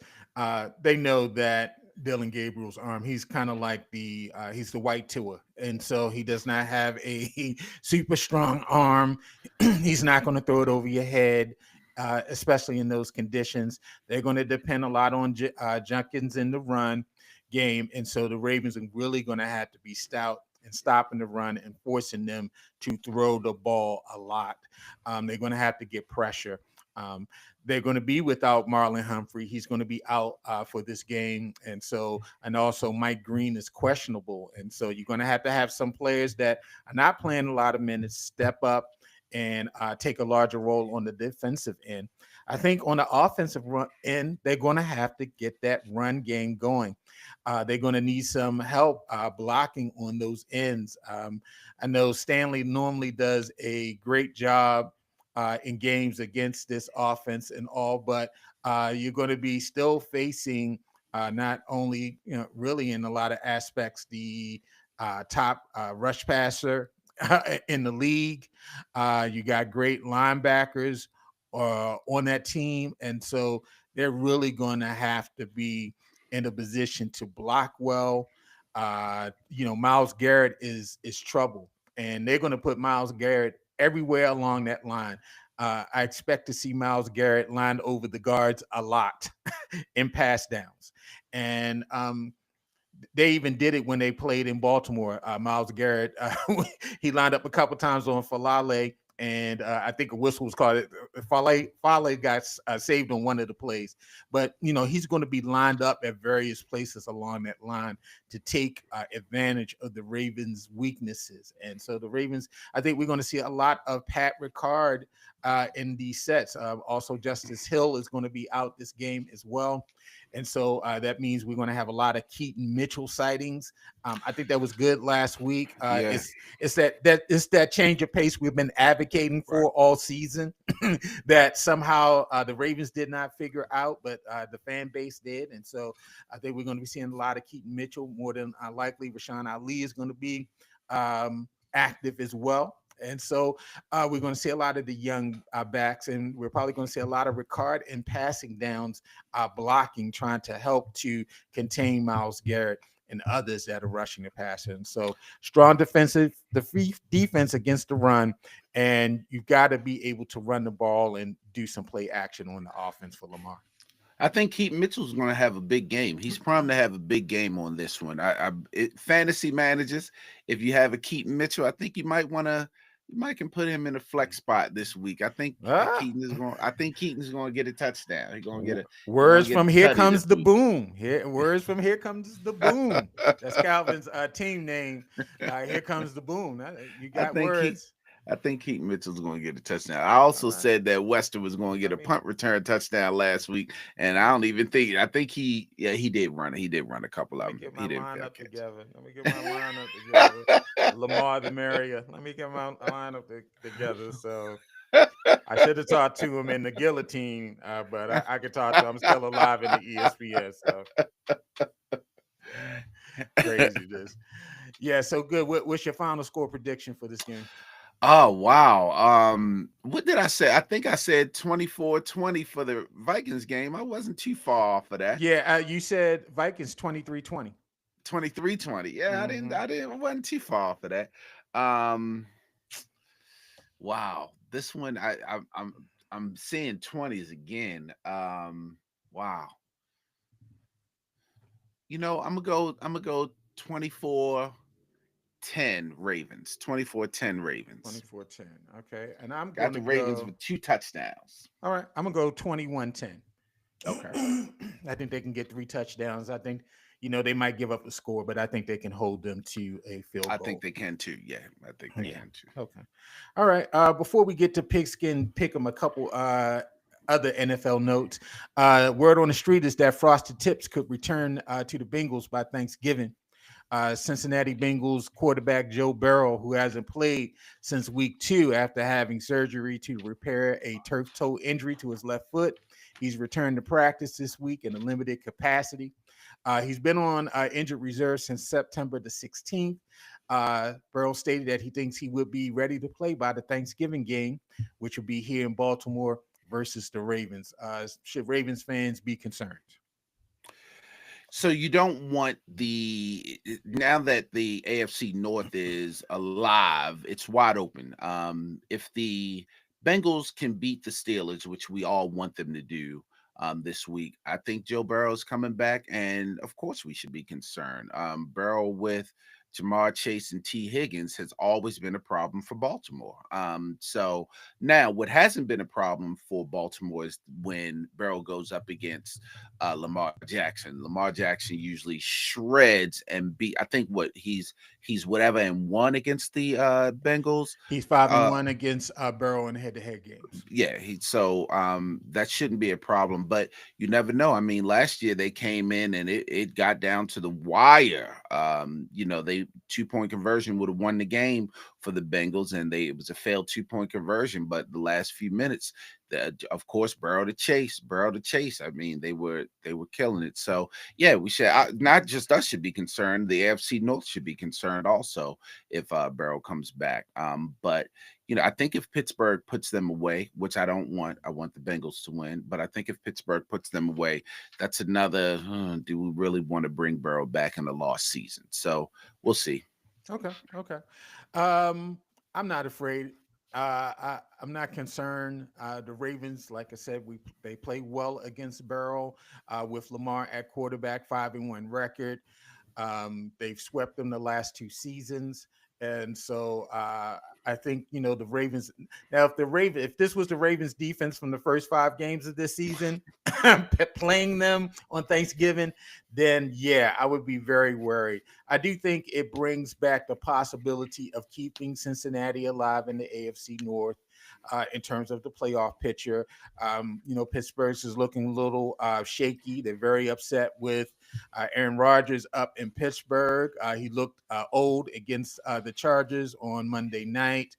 they know that Dylan Gabriel's arm, he's kind of like he's the white Tua. And so he does not have a super strong arm. He's not going to throw it over your head, especially in those conditions. They're going to depend a lot on Jenkins in the run game. And so the Ravens are really going to have to be stout and stopping the run and forcing them to throw the ball a lot. They're going to have to get pressure. They're going to be without Marlon Humphrey. He's going to be out for this game. And also Mike Green is questionable. And so you're going to have some players that are not playing a lot of minutes step up and take a larger role on the defensive end. I think on the offensive end, they're going to have to get that run game going. They're going to need some help blocking on those ends. I know Stanley normally does a great job in games against this offense and all, but you're going to be still facing not only, really in a lot of aspects, the top rush passer in the league. You got great linebackers on that team. And so they're really going to have to be in a position to block well. Myles Garrett is trouble, and they're going to put Myles Garrett everywhere along that line. I expect to see Myles Garrett line over the guards a lot in pass downs. And they even did it when they played in Baltimore. Myles Garrett, he lined up a couple times on Falale and I think a whistle was called. Fale got saved on one of the plays, but he's going to be lined up at various places along that line to take advantage of the Ravens' weaknesses. And so the Ravens, I think we're going to see a lot of Pat Ricard in these sets. Also, Justice Hill is going to be out this game as well. And so that means we're going to have a lot of Keaton Mitchell sightings. I think that was good last week. Yeah. It's that change of pace we've been advocating for Right. all season that somehow the Ravens did not figure out, but the fan base did. And so I think we're going to be seeing a lot of Keaton Mitchell. More than likely, Rashawn Ali is going to be active as well. And so we're going to see a lot of the young backs, and we're probably going to see a lot of Ricard in passing downs, blocking, trying to help to contain Myles Garrett and others that are rushing the passer. And so strong defense against the run, and you've got to be able to run the ball and do some play action on the offense for Lamar. I think Keaton Mitchell's going to have a big game. He's primed to have a big game on this one. Fantasy managers, if you have a Keaton Mitchell, I think you might can put him in a flex spot this week. I think Keaton's going to get a touchdown. He's going to get a words from Here Comes the Boom. Words from Here Comes the Boom. That's Calvin's team name. Here Comes the Boom. You got words. I think Keaton Mitchell's going to get a touchdown. I also said that Wester was going to get a punt return touchdown last week, and I don't even think. I think he did run. He did run a couple of them. He didn't line up together. Let me get my line up together. Lamar the Marriott. Let me get my line up together. So I should have talked to him in the guillotine, but I could talk to him. I'm still alive in the ESPN. So crazy this. Yeah. So good. What's your final score prediction for this game? Oh, wow. What did I say? I think I said 24-20 for the Vikings game. I wasn't too far off of that. Yeah, you said Vikings 23-20. 23-20. Yeah, I wasn't too far off of that. Wow. This one I'm seeing 20s again. Wow. I'm gonna go 24-10 Ravens. 24-10 Ravens. 24-10. Okay. And I'm got the Ravens with 2 touchdowns. All right. I'm gonna go 21-10. Okay. I think they can get 3 touchdowns. I think, they might give up a score, but I think they can hold them to a field goal. I think they can too. Yeah, I think they can too. Okay. All right. Before we get to Pigskin, pick them a couple other NFL notes. Word on the street is that Frosted Tips could return to the Bengals by Thanksgiving. Cincinnati Bengals quarterback Joe Burrow, who hasn't played since week 2 after having surgery to repair a turf toe injury to his left foot. He's returned to practice this week in a limited capacity. He's been on injured reserve since September the 16th. Burrow stated that he thinks he would be ready to play by the Thanksgiving game, which will be here in Baltimore versus the Ravens. Should Ravens fans be concerned? So you don't want now that the AFC North is alive, it's wide open. If the Bengals can beat the Steelers, which we all want them to do this week, I think Joe Burrow is coming back, and of course we should be concerned. Burrow with Jamar Chase and T. Higgins has always been a problem for Baltimore. So now what hasn't been a problem for Baltimore is when Burrow goes up against Lamar Jackson. Lamar Jackson usually shreds and beat. I think he's whatever and 1 against the Bengals. He's 5-1 against Burrow in head-to-head games. Yeah, so that shouldn't be a problem, but you never know. I mean, last year they came in and it got down to the wire. They 2-point conversion would have won the game for the Bengals, and it was a failed 2-point conversion. But the last few minutes, of course, Burrow to chase. I mean, they were killing it. So yeah, we should not just us should be concerned. The AFC North should be concerned also if Burrow comes back. But I think if Pittsburgh puts them away, which I don't want, I want the Bengals to win. But I think if Pittsburgh puts them away, that's another. Do we really want to bring Burrow back in the lost season? So we'll see. Okay. I'm not afraid. I'm not concerned. The Ravens, like I said, they play well against Burrow with Lamar at quarterback, 5-1 record. They've swept them the last 2 seasons. And so I think, the Ravens. Now, if this was the Ravens defense from the first 5 games of this season, playing them on Thanksgiving, then yeah, I would be very worried. I do think it brings back the possibility of keeping Cincinnati alive in the AFC North. In terms of the playoff picture, Pittsburgh's is looking a little shaky. They're very upset with Aaron Rodgers up in Pittsburgh. He looked old against the Chargers on Monday night.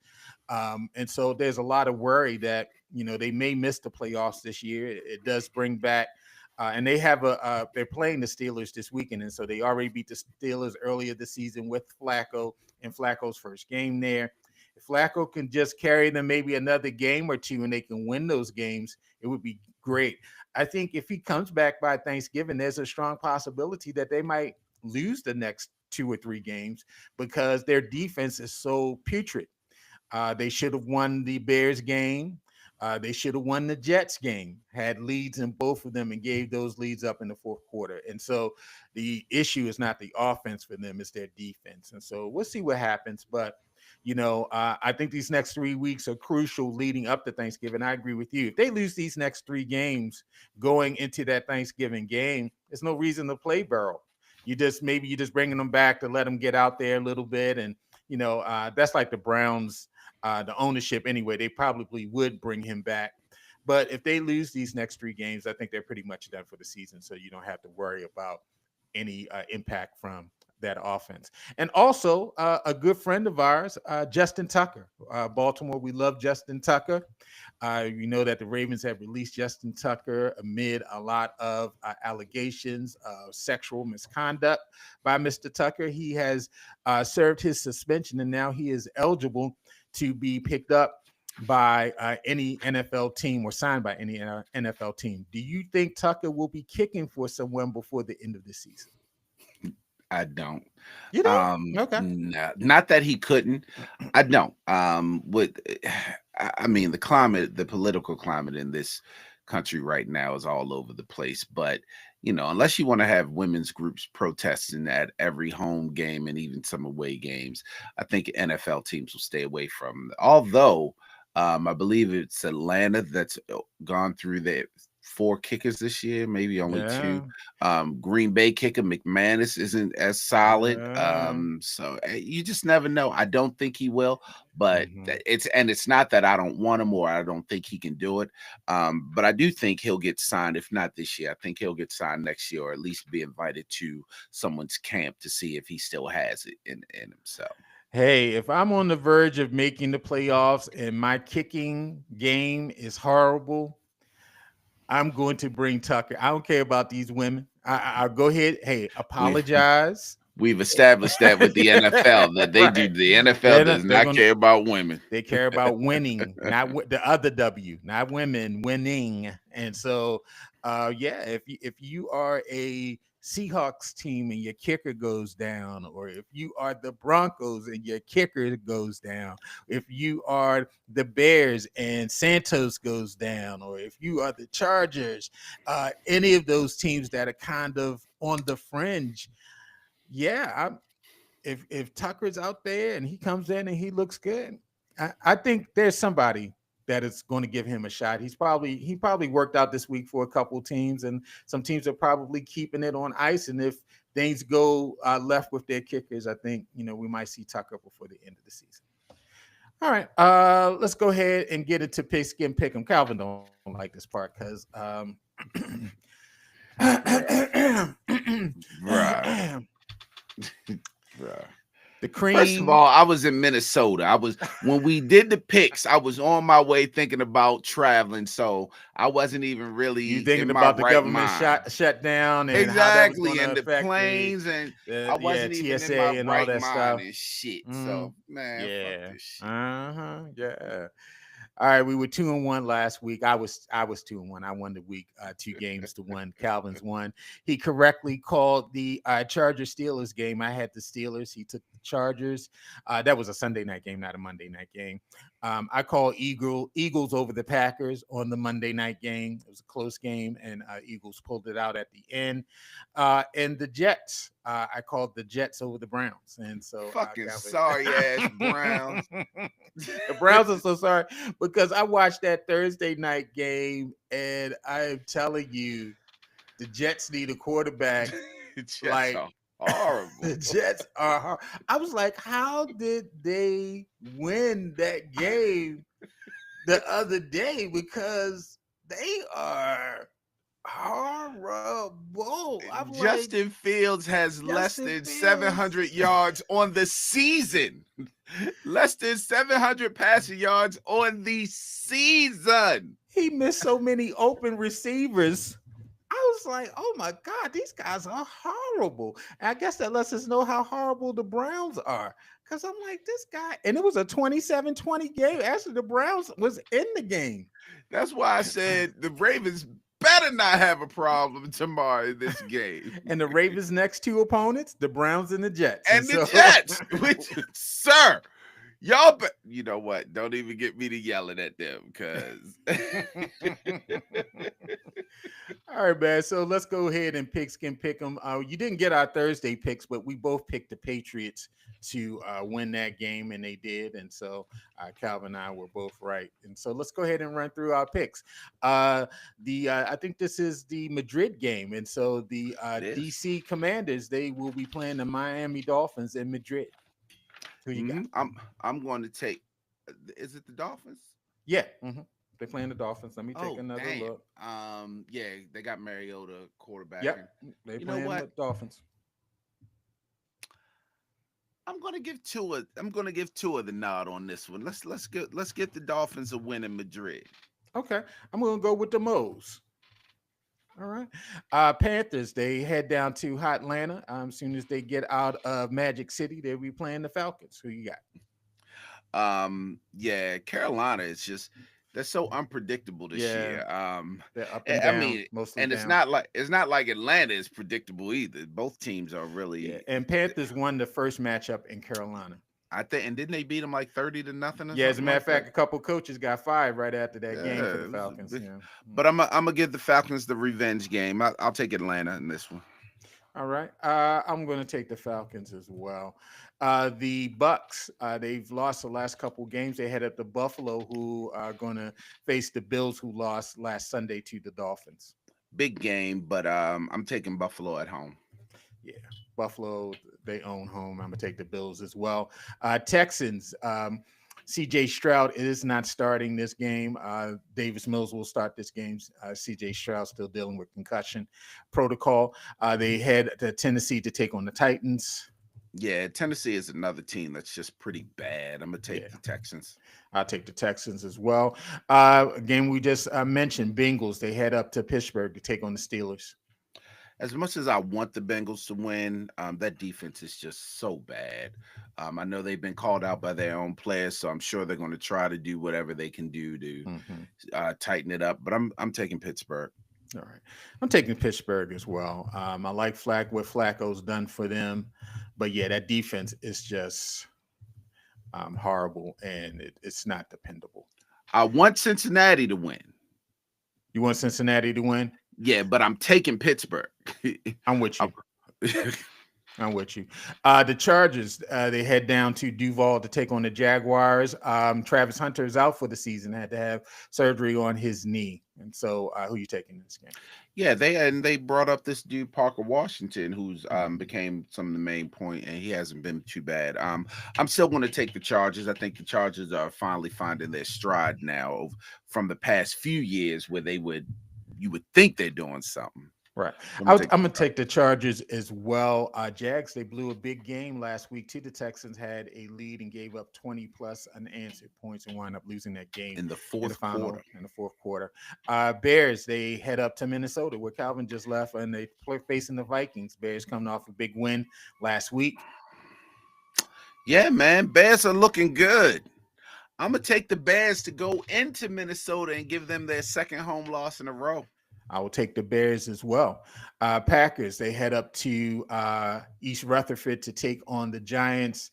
And so there's a lot of worry that, they may miss the playoffs this year. It does bring back, and they have they're playing the Steelers this weekend. And so they already beat the Steelers earlier this season with Flacco in Flacco's first game there. If Flacco can just carry them maybe another game or two and they can win those games, it would be great. I think if he comes back by Thanksgiving, there's a strong possibility that they might lose the next 2 or 3 games because their defense is so putrid. They should have won the Bears game. They should have won the Jets game, had leads in both of them and gave those leads up in the fourth quarter. And so the issue is not the offense for them, it's their defense. And so we'll see what happens. But I think these next 3 weeks are crucial leading up to Thanksgiving. I agree with you. If they lose these next 3 games going into that Thanksgiving game, there's no reason to play Burrow. You're just bringing them back to let them get out there a little bit. And, that's like the Browns, the ownership anyway. They probably would bring him back. But if they lose these next 3 games, I think they're pretty much done for the season. So you don't have to worry about any impact from that offense. And also a good friend of ours, Justin Tucker, Baltimore. We love Justin Tucker. You know that the Ravens have released Justin Tucker amid a lot of allegations of sexual misconduct by Mr. Tucker. He has served his suspension and now he is eligible to be picked up by any NFL team or signed by any NFL team. Do you think Tucker will be kicking for someone before the end of the season? I don't. You don't? Okay. Not that he couldn't. I don't. I mean, the political climate in this country right now is all over the place. But, unless you want to have women's groups protesting at every home game and even some away games, I think NFL teams will stay away from them. Although I believe it's Atlanta that's gone through the 4 kickers this year, maybe only 2. Green Bay kicker McManus isn't as solid. So you just never know. I don't think he will, but it's not that I don't want him or I don't think he can do it. But I do think he'll get signed. If not this year, I think he'll get signed next year, or at least be invited to someone's camp to see if he still has it in himself. Hey, if I'm on the verge of making the playoffs and my kicking game is horrible, I'm going to bring Tucker. I don't care about these women. I'll go ahead. Hey, apologize. We've established that with the NFL that they do. The NFL does not care about women. They care about winning, not the other W, not women winning. And so, if you are a Seahawks team and your kicker goes down, or if you are the Broncos and your kicker goes down, if you are the Bears and Santos goes down, or if you are the Chargers, any of those teams that are kind of on the fringe, if Tucker's out there and he comes in and he looks good, I think there's somebody that is going to give him a shot. He probably worked out this week for a couple teams, and some teams are probably keeping it on ice. And if things go left with their kickers, I think we might see Tucker before the end of the season. All right, let's go ahead and get into Pigskin Pick'em. Calvin don't like this part because right. The cream. First of all, I was in Minnesota. When we did the picks, I was on my way thinking about traveling, so I wasn't even really thinking about the government shutdown and exactly, and the planes, and I wasn't even TSA in my and right all that mind stuff and shit. So man, fuck this shit. Yeah. All right, we were 2-1 last week. I was 2-1. I won the week 2 games to 1. Calvin's won. He correctly called the Chargers Steelers game. I had the Steelers. He took the Chargers. That was a Sunday night game, not a Monday night game. I call Eagles over the Packers on the Monday night game. It was a close game, and Eagles pulled it out at the end. And the Jets, I called the Jets over the Browns. And so, Fucking sorry ass Browns. The Browns are so sorry because I watched that Thursday night game, and I'm telling you, the Jets need a quarterback. Jets like are horrible. the Jets are hard. I was like, how did they win that game the other day? Because they are horrible. I'm Justin Fields has less than 700 yards on the season. Less than 700 passing yards on the season. He missed so many open receivers. I was like, oh my God, these guys are horrible. And I guess that lets us know how horrible the Browns are. Because I'm like, this guy, and it was a 27-20 game. Actually, the Browns was in the game. That's why I said the Ravens better not have a problem tomorrow in this game. And the Ravens' next two opponents, the Browns and the Jets. And the Jets, which, sir, y'all, you know what? Don't even get me to yelling at them because. All right, man. So let's go ahead and Pigskin pick them. You didn't get our Thursday picks, but we both picked the Patriots to win that game, and they did. And so Calvin and I were both right. And so let's go ahead and run through our picks. I think this is the Madrid game, and so the DC Commanders, they will be playing the Miami Dolphins in Madrid. Who you got? I'm going to take. Is it the Dolphins? Yeah. Mm-hmm. They're playing the Dolphins. Let me take another look. Yeah, they got Mariota quarterback. Yep, they playing the Dolphins. I'm gonna give Tua the nod on this one. Let's get the Dolphins a win in Madrid. Okay, I'm gonna go with the Moes. All right. Panthers, they head down to Atlanta. As soon as they get out of Magic City, they'll be playing the Falcons. Who you got? Yeah, Carolina is just. They're so unpredictable this year. They're up and down. I mean, mostly and down. It's not like Atlanta is predictable either. Both teams are really. Yeah. And Panthers won the first matchup in Carolina. I think, and didn't they beat them like 30-0? Yeah, as a matter of fact, a couple coaches got fired right after that game for the Falcons. Yeah. But I'm gonna give the Falcons the revenge game. I'll take Atlanta in this one. All right. I'm going to take the Falcons as well. The Bucks, they've lost the last couple games. They head up to Buffalo, who are going to face the Bills, who lost last Sunday to the Dolphins. Big game, but I'm taking Buffalo at home. Yeah, Buffalo, they own home. I'm going to take the Bills as well. Texans, C.J. Stroud is not starting this game. Davis Mills will start this game. C.J. Stroud still dealing with concussion protocol. They head to Tennessee to take on the Titans. Yeah, Tennessee is another team that's just pretty bad. I'm going to take the Texans. I'll take the Texans as well. Again, we just mentioned Bengals. They head up to Pittsburgh to take on the Steelers. As much as I want the Bengals to win, that defense is just so bad. I know they've been called out by their own players, so I'm sure they're going to try to do whatever they can do to tighten it up. But I'm taking Pittsburgh. All right. I'm taking Pittsburgh as well. I like what Flacco's done for them. But, yeah, that defense is just horrible, and it's not dependable. I want Cincinnati to win. You want Cincinnati to win? Yeah, but I'm taking Pittsburgh. I'm with you. I'm with you. The Chargers, they head down to Duval to take on the Jaguars. Travis Hunter is out for the season, had to have surgery on his knee. And so who are you taking in this game? Yeah, they brought up this dude, Parker Washington, who's became some of the main point, and he hasn't been too bad. I'm still going to take the Chargers. I think the Chargers are finally finding their stride now from the past few years where you would think they're doing something. Right. I'm going to take the Chargers as well. Jags, they blew a big game last week too. The Texans had a lead and gave up 20-plus unanswered points and wound up losing that game in the fourth quarter. Bears, they head up to Minnesota where Calvin just left, and they play facing the Vikings. Bears coming off a big win last week. Yeah, man. Bears are looking good. I'm going to take the Bears to go into Minnesota and give them their second home loss in a row. I will take the Bears as well. Packers, they head up to East Rutherford to take on the Giants.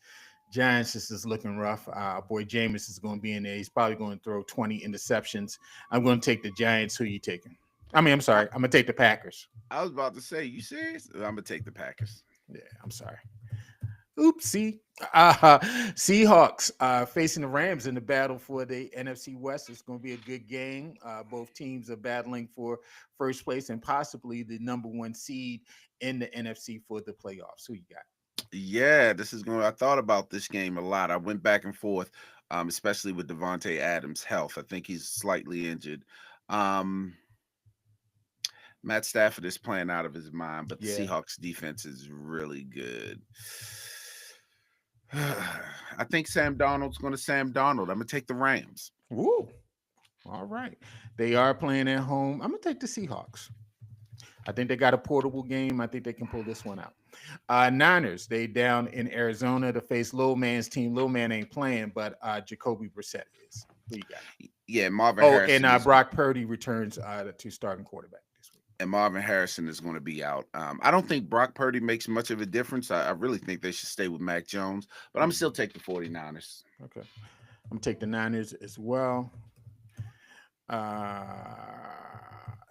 Giants, this is looking rough. Boy, Jameis is going to be in there. He's probably going to throw 20 interceptions. I'm going to take the Giants. Who are you taking? I'm sorry. I'm going to take the Packers. I was about to say, you serious? I'm gonna take the Packers. Yeah, I'm sorry. Oopsie. Seahawks facing the Rams in the battle for the NFC West. It's going to be a good game. Both teams are battling for first place and possibly the number one seed in the NFC for the playoffs. Who you got? Yeah, this is going. I thought about this game a lot. I went back and forth, especially with Devontae Adams' health. I think he's slightly injured. Um, Matt Stafford is playing out of his mind, but the Seahawks defense is really good. I think Sam Darnold's going to Sam Darnold. I'm going to take the Rams. Woo. All right. They are playing at home. I'm going to take the Seahawks. I think they got a portable game. I think they can pull this one out. Niners, they down in Arizona to face Lil Man's team. Lil Man ain't playing, but Jacoby Brissett is. Who you got? Yeah, Marvin Harrison. And Brock Purdy returns to starting quarterback this week. And Marvin Harrison is going to be out. I don't think Brock Purdy makes much of a difference. I really think they should stay with Mac Jones, but I'm still take the 49ers. Okay. I'm going to take the Niners as well.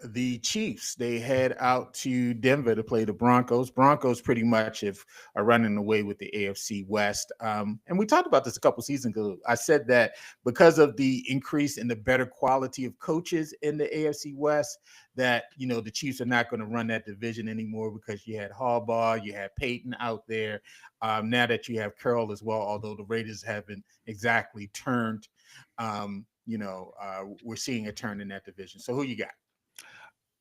The Chiefs, they head out to Denver to play the Broncos. Broncos pretty much are running away with the AFC West. And we talked about this a couple seasons ago. I said that because of the increase in the better quality of coaches in the AFC West, that, the Chiefs are not going to run that division anymore because you had Harbaugh, you had Peyton out there. Now that you have Carroll as well, although the Raiders haven't exactly turned, we're seeing a turn in that division. So who you got?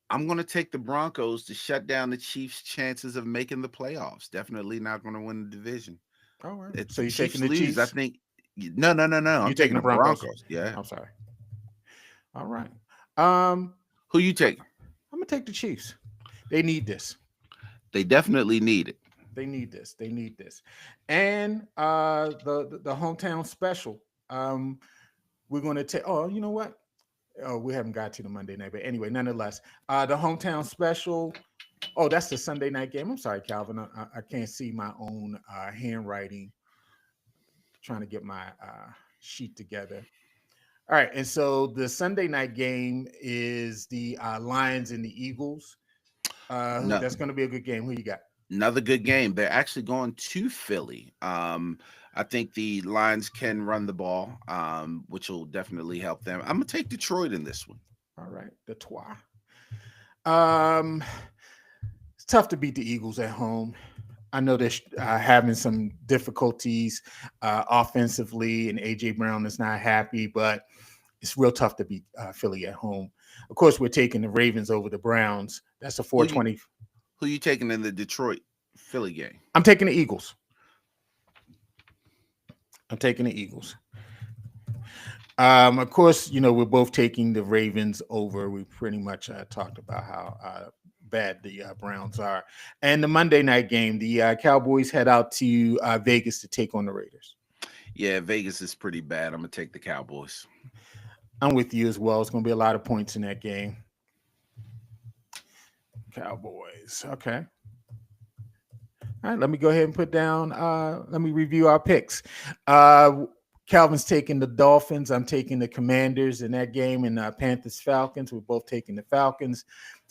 I'm going to take the Broncos to shut down the Chiefs' chances of making the playoffs. Definitely not going to win the division. All right. So you're taking the Chiefs? I think. No. I'm taking the Broncos. Yeah. I'm sorry. All right. Who you take? I'm going to take the Chiefs. They need this. They definitely need it. They need this. And the hometown special. We're going to take. Oh, you know what? Oh, we haven't got to the Monday night, but anyway, nonetheless, the hometown special. Oh, that's the Sunday night game. I'm sorry, Calvin. I can't see my own handwriting. Trying to get my sheet together. All right, and so the Sunday night game is the Lions and the Eagles. That's going to be a good game. Who you got? Another good game. They're actually going to Philly. I think the Lions can run the ball, which will definitely help them. I'm going to take Detroit in this one. All right. Detroit. It's tough to beat the Eagles at home. I know they're having some difficulties offensively, and A.J. Brown is not happy, but it's real tough to beat Philly at home. Of course, we're taking the Ravens over the Browns. That's a 420. Who you taking in the Detroit-Philly game? I'm taking the Eagles. Of course, we're both taking the Ravens over. We pretty much talked about how bad the Browns are. And the Monday night game, the Cowboys head out to Vegas to take on the Raiders. Yeah, Vegas is pretty bad. I'm going to take the Cowboys. I'm with you as well. It's going to be a lot of points in that game. Cowboys. Okay. All right, let me go ahead and put down, let me review our picks. Calvin's taking the Dolphins. I'm taking the Commanders in that game, and Panthers-Falcons. We're both taking the Falcons.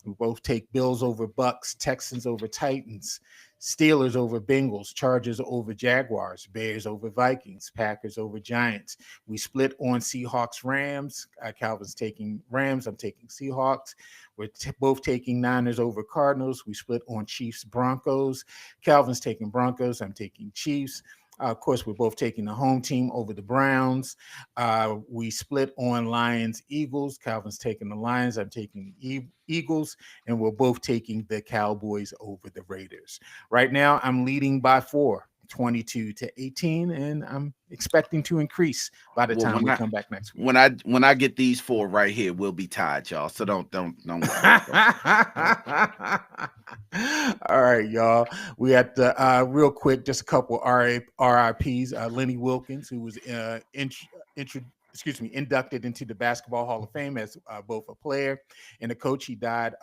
We both take Bills over Bucks, Texans over Titans, Steelers over Bengals, Chargers over Jaguars, Bears over Vikings, Packers over Giants. We split on Seahawks-Rams. Calvin's taking Rams. I'm taking Seahawks. We're both taking Niners over Cardinals. We split on Chiefs-Broncos. Calvin's taking Broncos. I'm taking Chiefs. Of course, we're both taking the home team over the Browns. We split on Lions-Eagles. Calvin's taking the Lions. I'm taking the Eagles. And we're both taking the Cowboys over the Raiders. Right now, I'm leading by 4, 22-18, and I'm expecting to increase by the time we come back next week. When I get these 4 right here, we'll be tied, y'all. So don't worry. All right, y'all. We had real quick, just a couple RIPs. Lenny Wilkens, who was inducted into the Basketball Hall of Fame as both a player and a coach. He died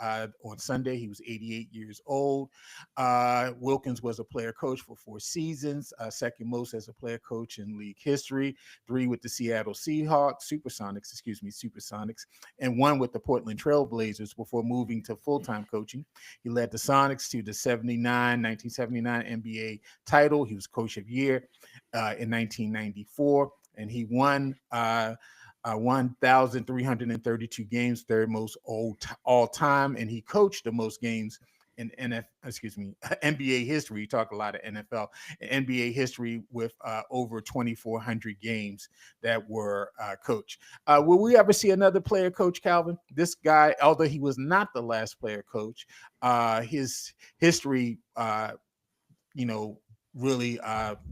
on Sunday. He was 88 years old. Wilkens was a player coach for 4 seasons, second most as a player coach in league history, 3 with the Seattle Seahawks, Supersonics, and 1 with the Portland Trail Blazers before moving to full-time coaching. He led the Sonics to the 1979 NBA title. He was coach of year in 1994. And he won 1,332 games, third most all time, and he coached the most games in NBA history. You talk a lot of NFL and NBA history with over 2,400 games that were coached. Will we ever see another player coach, Calvin? This guy, although he was not the last player coach, his history, really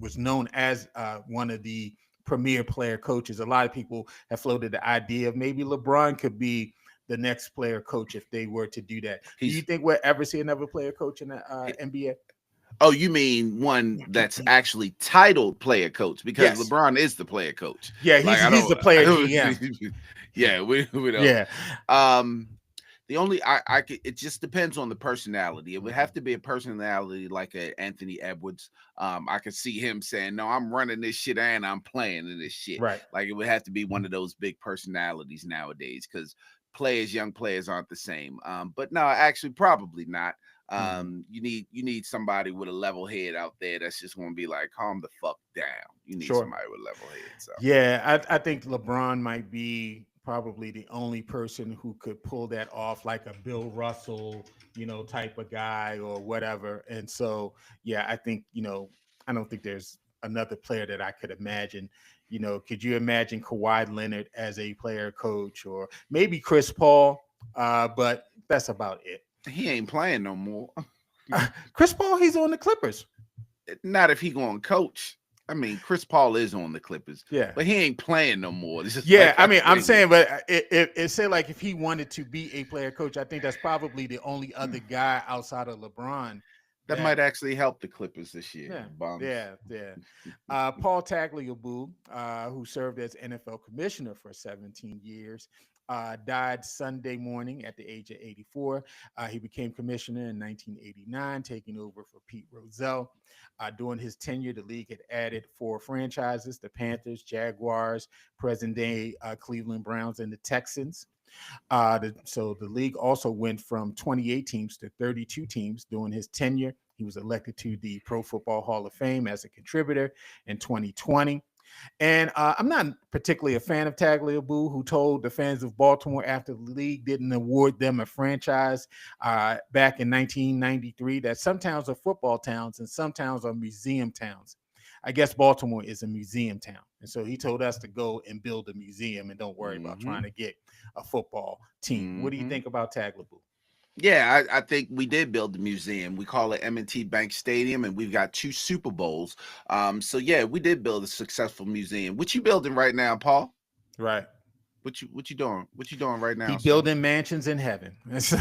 was known as one of the premier player coaches. A lot of people have floated the idea of maybe LeBron could be the next player coach if they were to do that. Do you think we'll ever see another player coach in the NBA? Oh, you mean one that's actually titled player coach? Because Yes. LeBron is the player coach. Yeah, he's the player GM. Yeah, we don't. Yeah. The only it just depends on the personality. It would have to be a personality like a Anthony Edwards. I could see him saying, "No, I'm running this shit and I'm playing in this shit." Right. Like it would have to be one of those big personalities nowadays because young players aren't the same. But no, actually, probably not. You need somebody with a level head out there that's just going to be like, calm the fuck down. You need somebody with a level head. So yeah, I think LeBron might be probably the only person who could pull that off, like a Bill Russell, type of guy or whatever. And so, yeah, I think, I don't think there's another player that I could imagine. Could you imagine Kawhi Leonard as a player coach, or maybe Chris Paul? But that's about it. He ain't playing no more. Chris Paul, he's on the Clippers. Not if he going to coach. I mean, Chris Paul is on the Clippers. Yeah. But he ain't playing no more. Yeah, I mean, I'm saying, but it said like if he wanted to be a player coach, I think that's probably the only other guy outside of LeBron that might actually help the Clippers this year. Yeah. Paul Tagliabue, who served as NFL commissioner for 17 years, died Sunday morning at the age of 84. He became commissioner in 1989, taking over for Pete Rozelle. During his tenure, the league had added 4 franchises: the Panthers, Jaguars, present-day Cleveland Browns, and the Texans. So the league also went from 28 teams to 32 teams during his tenure. He was elected to the Pro Football Hall of Fame as a contributor in 2020. And I'm not particularly a fan of Tagliabue, who told the fans of Baltimore after the league didn't award them a franchise back in 1993 that some towns are football towns and some towns are museum towns. I guess Baltimore is a museum town. And so he told us to go and build a museum and don't worry about trying to get a football team. What do you think about Tagliabue? Yeah, I think we did build the museum. We call it M&T Bank Stadium, and we've got 2 Super Bowls. So yeah, we did build a successful museum. What you building right now, Paul? Right. What you doing? What you doing right now? He building mansions in heaven. What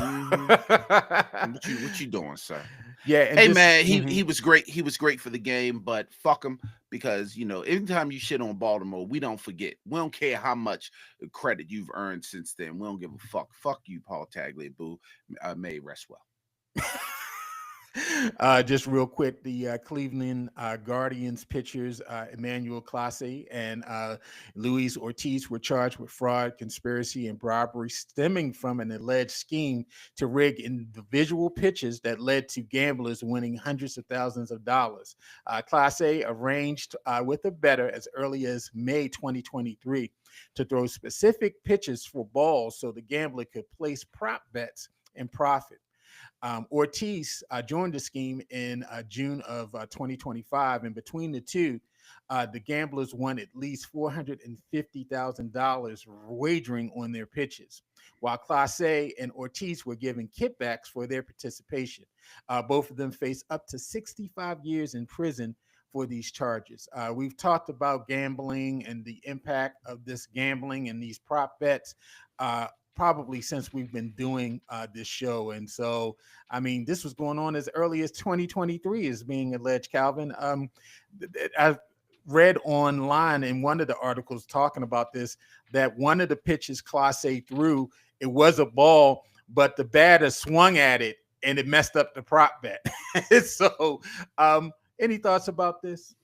you doing, sir? Yeah. Hey, man, he was great. He was great for the game, but fuck him, because anytime you shit on Baltimore, we don't forget. We don't care how much credit you've earned since then. We don't give a fuck. Fuck you, Paul Tagliabue. May rest well. Just real quick, the Cleveland Guardians pitchers Emmanuel Clase and Luis Ortiz were charged with fraud, conspiracy, and bribery stemming from an alleged scheme to rig individual pitches that led to gamblers winning hundreds of thousands of dollars. Clase arranged with a bettor as early as May 2023 to throw specific pitches for balls so the gambler could place prop bets and profit. Ortiz joined the scheme in June of 2025, and between the two, the gamblers won at least $450,000 wagering on their pitches, while Clase and Ortiz were given kickbacks for their participation. Both of them face up to 65 years in prison for these charges. We've talked about gambling and the impact of this gambling and these prop bets probably since we've been doing this show. And so, I mean, this was going on as early as 2023 is being alleged, Calvin. read online in one of the articles talking about this, that one of the pitches Clase threw, it was a ball, but the batter swung at it and it messed up the prop bet. So, any thoughts about this?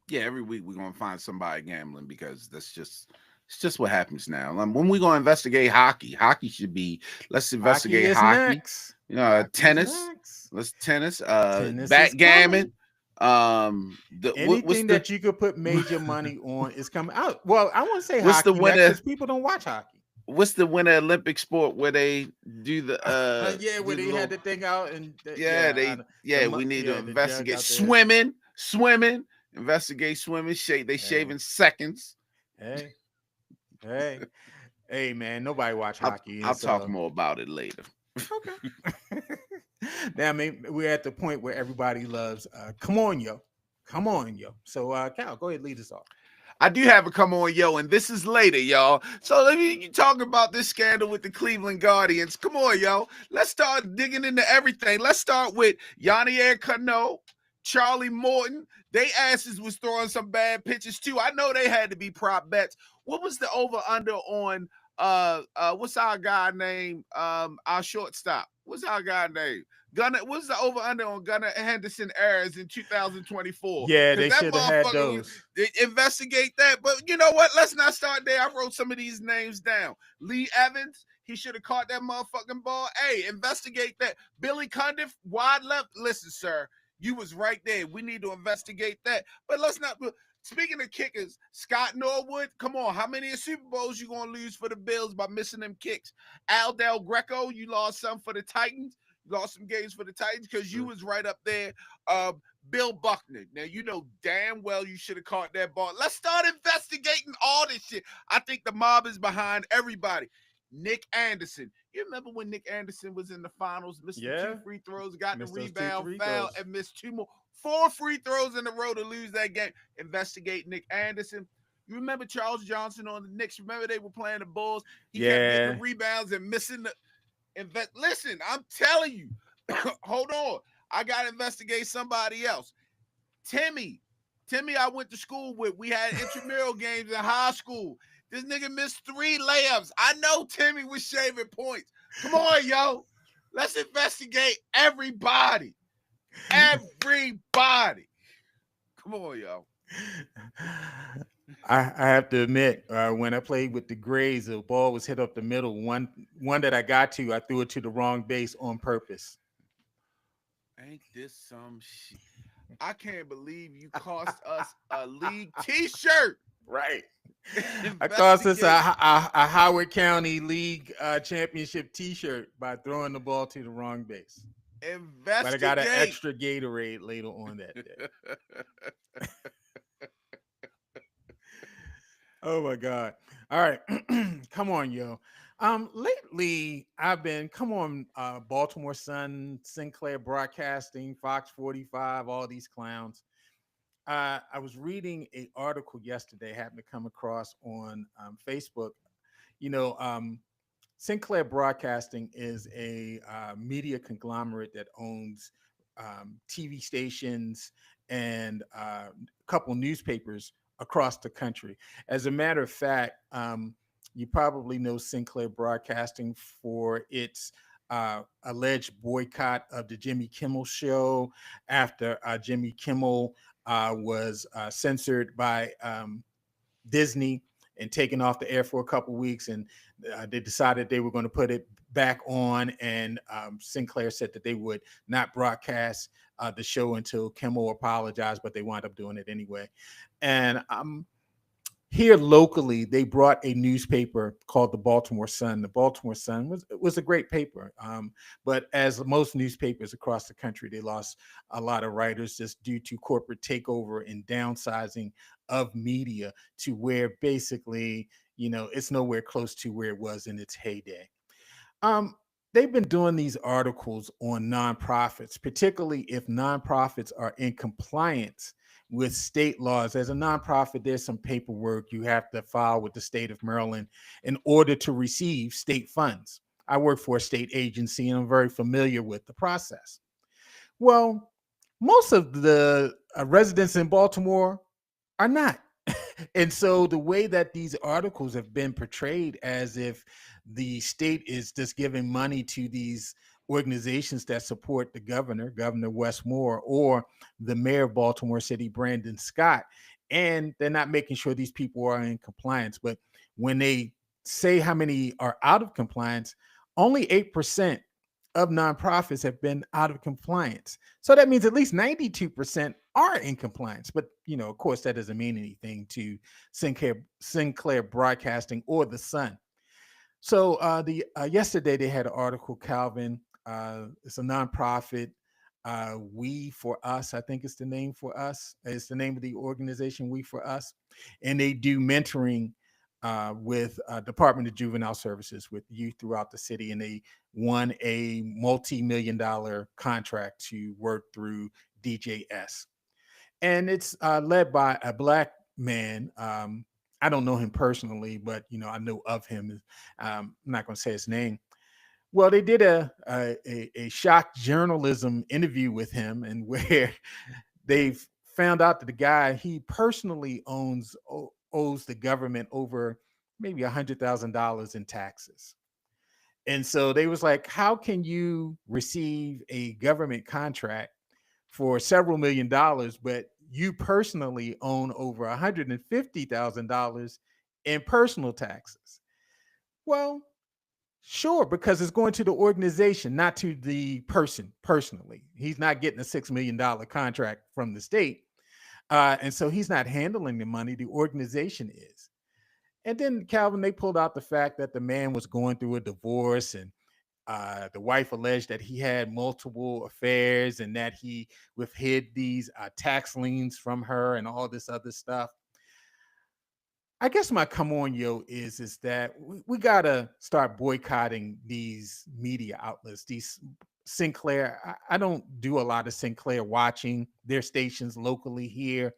Yeah, every week we're gonna find somebody gambling because it's just what happens now. When we gonna investigate hockey, hockey should be let's investigate hockey. Next. Tennis. Next. Let's tennis. Tennis Backgammon. Anything that you could put major money on is coming out. Well, I want to say what's hockey the winner? Because people don't watch hockey. What's the winter Olympic sport where they do the where they had the thing out and we need to investigate swimming, investigate swimming. They shave in seconds. Hey, man, nobody watch hockey. I'll talk more about it later. Okay. Now, I mean, we're at the point where everybody loves come on, yo. So, Cal, go ahead, lead us off. I do have a come on, yo, and this is later, y'all. So let me talk about this scandal with the Cleveland Guardians. Come on, yo. Let's start digging into everything. Let's start with Yanier Cano, Charlie Morton. They asses was throwing some bad pitches too. I know they had to be prop bets. What was the over under on what's our guy name? Our shortstop. What's our guy name? Gunnar, what's the over under on Gunnar Henderson errors in 2024? Yeah, they should have had those. Investigate that. But you know what? Let's not start there. I wrote some of these names down. Lee Evans, he should have caught that motherfucking ball. Hey, investigate that. Billy Cundiff, wide left. Listen, sir, you was right there. We need to investigate that. But let's not. Speaking of kickers, Scott Norwood, come on. How many Super Bowls you going to lose for the Bills by missing them kicks? Al Del Greco, you lost some for the Titans. Lost some games for the Titans because you was right up there. Bill Buckner. Now, you know damn well you should have caught that ball. Let's start investigating all this shit. I think the mob is behind everybody. Nick Anderson. You remember when Nick Anderson was in the finals, missed 2 free throws, got the rebound, foul, and missed 4 free throws in a row to lose that game. Investigate Nick Anderson. You remember Charles Johnson on the Knicks? Remember they were playing the Bulls? He kept getting the rebounds and missing the listen, I'm telling you, hold on. I got to investigate somebody else. Timmy, I went to school with. We had intramural games in high school. This nigga missed 3 layups. I know Timmy was shaving points. Come on, yo. Let's investigate everybody. Everybody. Come on, yo. I have to admit, when I played with the Grays, the ball was hit up the middle. One that I got to, I threw it to the wrong base on purpose. Ain't this some shit? I can't believe you cost us a league T-shirt. Right. I cost us a Howard County League championship T-shirt by throwing the ball to the wrong base. Investigate. But I got an extra Gatorade later on that day. Oh my God. All right. Come on, yo. Lately I've been, Baltimore Sun, Sinclair Broadcasting, Fox 45, all these clowns. I was reading an article yesterday, happened to come across on Facebook. You know, Sinclair Broadcasting is a media conglomerate that owns TV stations and a couple newspapers across the country. As a matter of fact, you probably know Sinclair Broadcasting for its alleged boycott of the Jimmy Kimmel show after Jimmy Kimmel was censored by Disney and taken off the air for a couple weeks, and they decided they were going to put it back on, and Sinclair said that they would not broadcast the show until Kimmel apologized, but they wound up doing it anyway. And here locally, they brought a newspaper called the Baltimore Sun. The Baltimore Sun was a great paper, but as most newspapers across the country, they lost a lot of writers just due to corporate takeover and downsizing of media to where basically, you know, it's nowhere close to where it was in its heyday. They've been doing these articles on nonprofits, particularly if nonprofits are in compliance with state laws. As a nonprofit, there's some paperwork you have to file with the state of Maryland in order to receive state funds. I work for a state agency and I'm very familiar with the process. Well, most of the residents in Baltimore are not. And so the way that these articles have been portrayed as if the state is just giving money to these organizations that support the Governor Westmore, or the mayor of Baltimore City, Brandon Scott, and they're not making sure these people are in compliance. But when they say how many are out of compliance, only 8% of nonprofits have been out of compliance. So that means at least 92% are in compliance. But, of course, that doesn't mean anything to Sinclair Broadcasting or the Sun. So the yesterday they had an article, Calvin. It's a nonprofit. We for Us, I think it's the name for us. It's the name of the organization, We for Us, and they do mentoring with Department of Juvenile Services with youth throughout the city, and they won a multi-million-dollar contract to work through DJS, and it's led by a black man. I don't know him personally, but I know of him. I'm not going to say his name. Well, they did a shock journalism interview with him, and where they've found out that the guy, he personally owes the government over maybe $100,000 in taxes. And so they was like, how can you receive a government contract for several $1,000,000, but you personally own over $150,000 in personal taxes? Well, sure, because it's going to the organization, not to the person personally. He's not getting a $6 million contract from the state. And so he's not handling the money, the organization is. And then, Calvin, they pulled out the fact that the man was going through a divorce, and the wife alleged that he had multiple affairs and that he withheld these tax liens from her and all this other stuff. I guess my come on, yo, is that we got to start boycotting these media outlets, these Sinclair. I don't do a lot of Sinclair watching their stations locally here.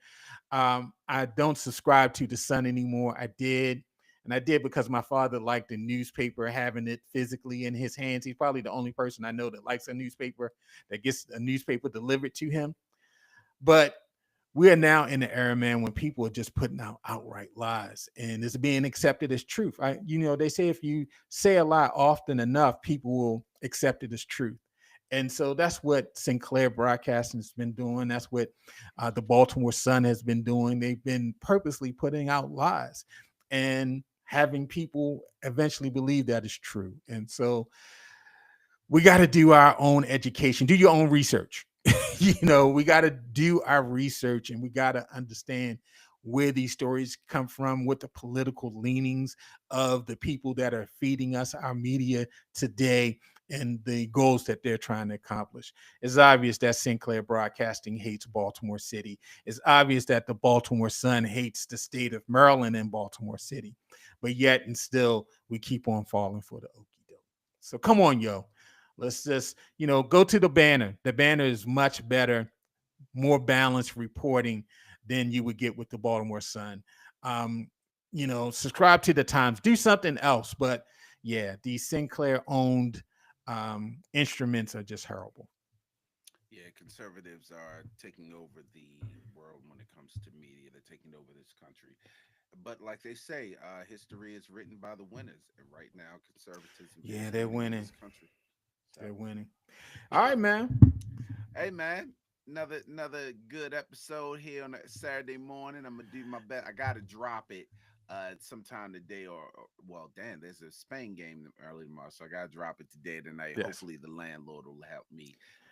I don't subscribe to the Sun anymore. I did. And I did because my father liked the newspaper, having it physically in his hands. He's probably the only person I know that likes a newspaper, that gets a newspaper delivered to him. But we are now in the era, man, when people are just putting out outright lies, and it's being accepted as truth. They say if you say a lie often enough, people will accept it as truth. And so that's what Sinclair Broadcasting has been doing. That's what the Baltimore Sun has been doing. They've been purposely putting out lies and having people eventually believe that is true. And so we got to do our own education, do your own research. We got to do our research, and we got to understand where these stories come from, what the political leanings of the people that are feeding us our media today, and the goals that they're trying to accomplish. It's obvious that Sinclair Broadcasting hates Baltimore City. It's obvious that the Baltimore Sun hates the state of Maryland and Baltimore City. But yet and still, we keep on falling for the okie doke. So come on, yo. Let's just, go to the Banner. The Banner is much better, more balanced reporting than you would get with the Baltimore Sun. Subscribe to the Times. Do something else. But, yeah, these Sinclair-owned instruments are just horrible. Yeah, conservatives are taking over the world when it comes to media. They're taking over this country. But like they say, history is written by the winners. And right now, conservatism. Yeah, they're winning. This country. So. They're winning. All right, man. Hey, man. Another good episode here on a Saturday morning. I'm gonna do my best. I gotta drop it sometime today, or there's a Spain game early tomorrow, so I gotta drop it today tonight. Yes. Hopefully the landlord will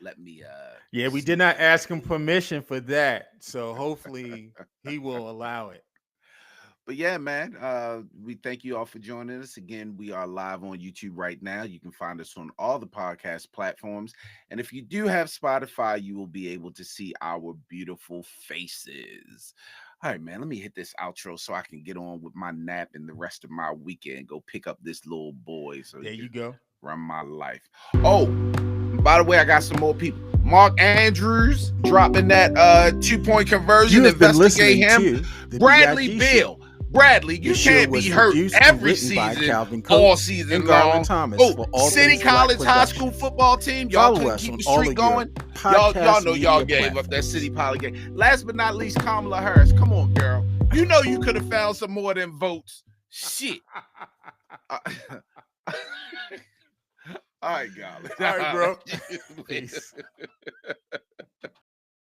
let me yeah, we did not ask him permission for that, so hopefully he will allow it. But yeah, man, we thank you all for joining us. Again, we are live on YouTube right now. You can find us on all the podcast platforms. And if you do have Spotify, you will be able to see our beautiful faces. All right, man, let me hit this outro so I can get on with my nap and the rest of my weekend. Go pick up this little boy. So there you go. Run my life. Oh, by the way, I got some more people. Mark Andrews dropping that 2-point conversion. Investigate him. Bradley Bill. Bradley, you can't be hurt every season, all season long. City College High School football team, y'all couldn't keep the streak going. Y'all know y'all gave up that City College game. Last but not least, Kamala Harris. Come on, girl. You know you could have found some more of them votes. Shit. All right, Garland. All right, bro. Peace.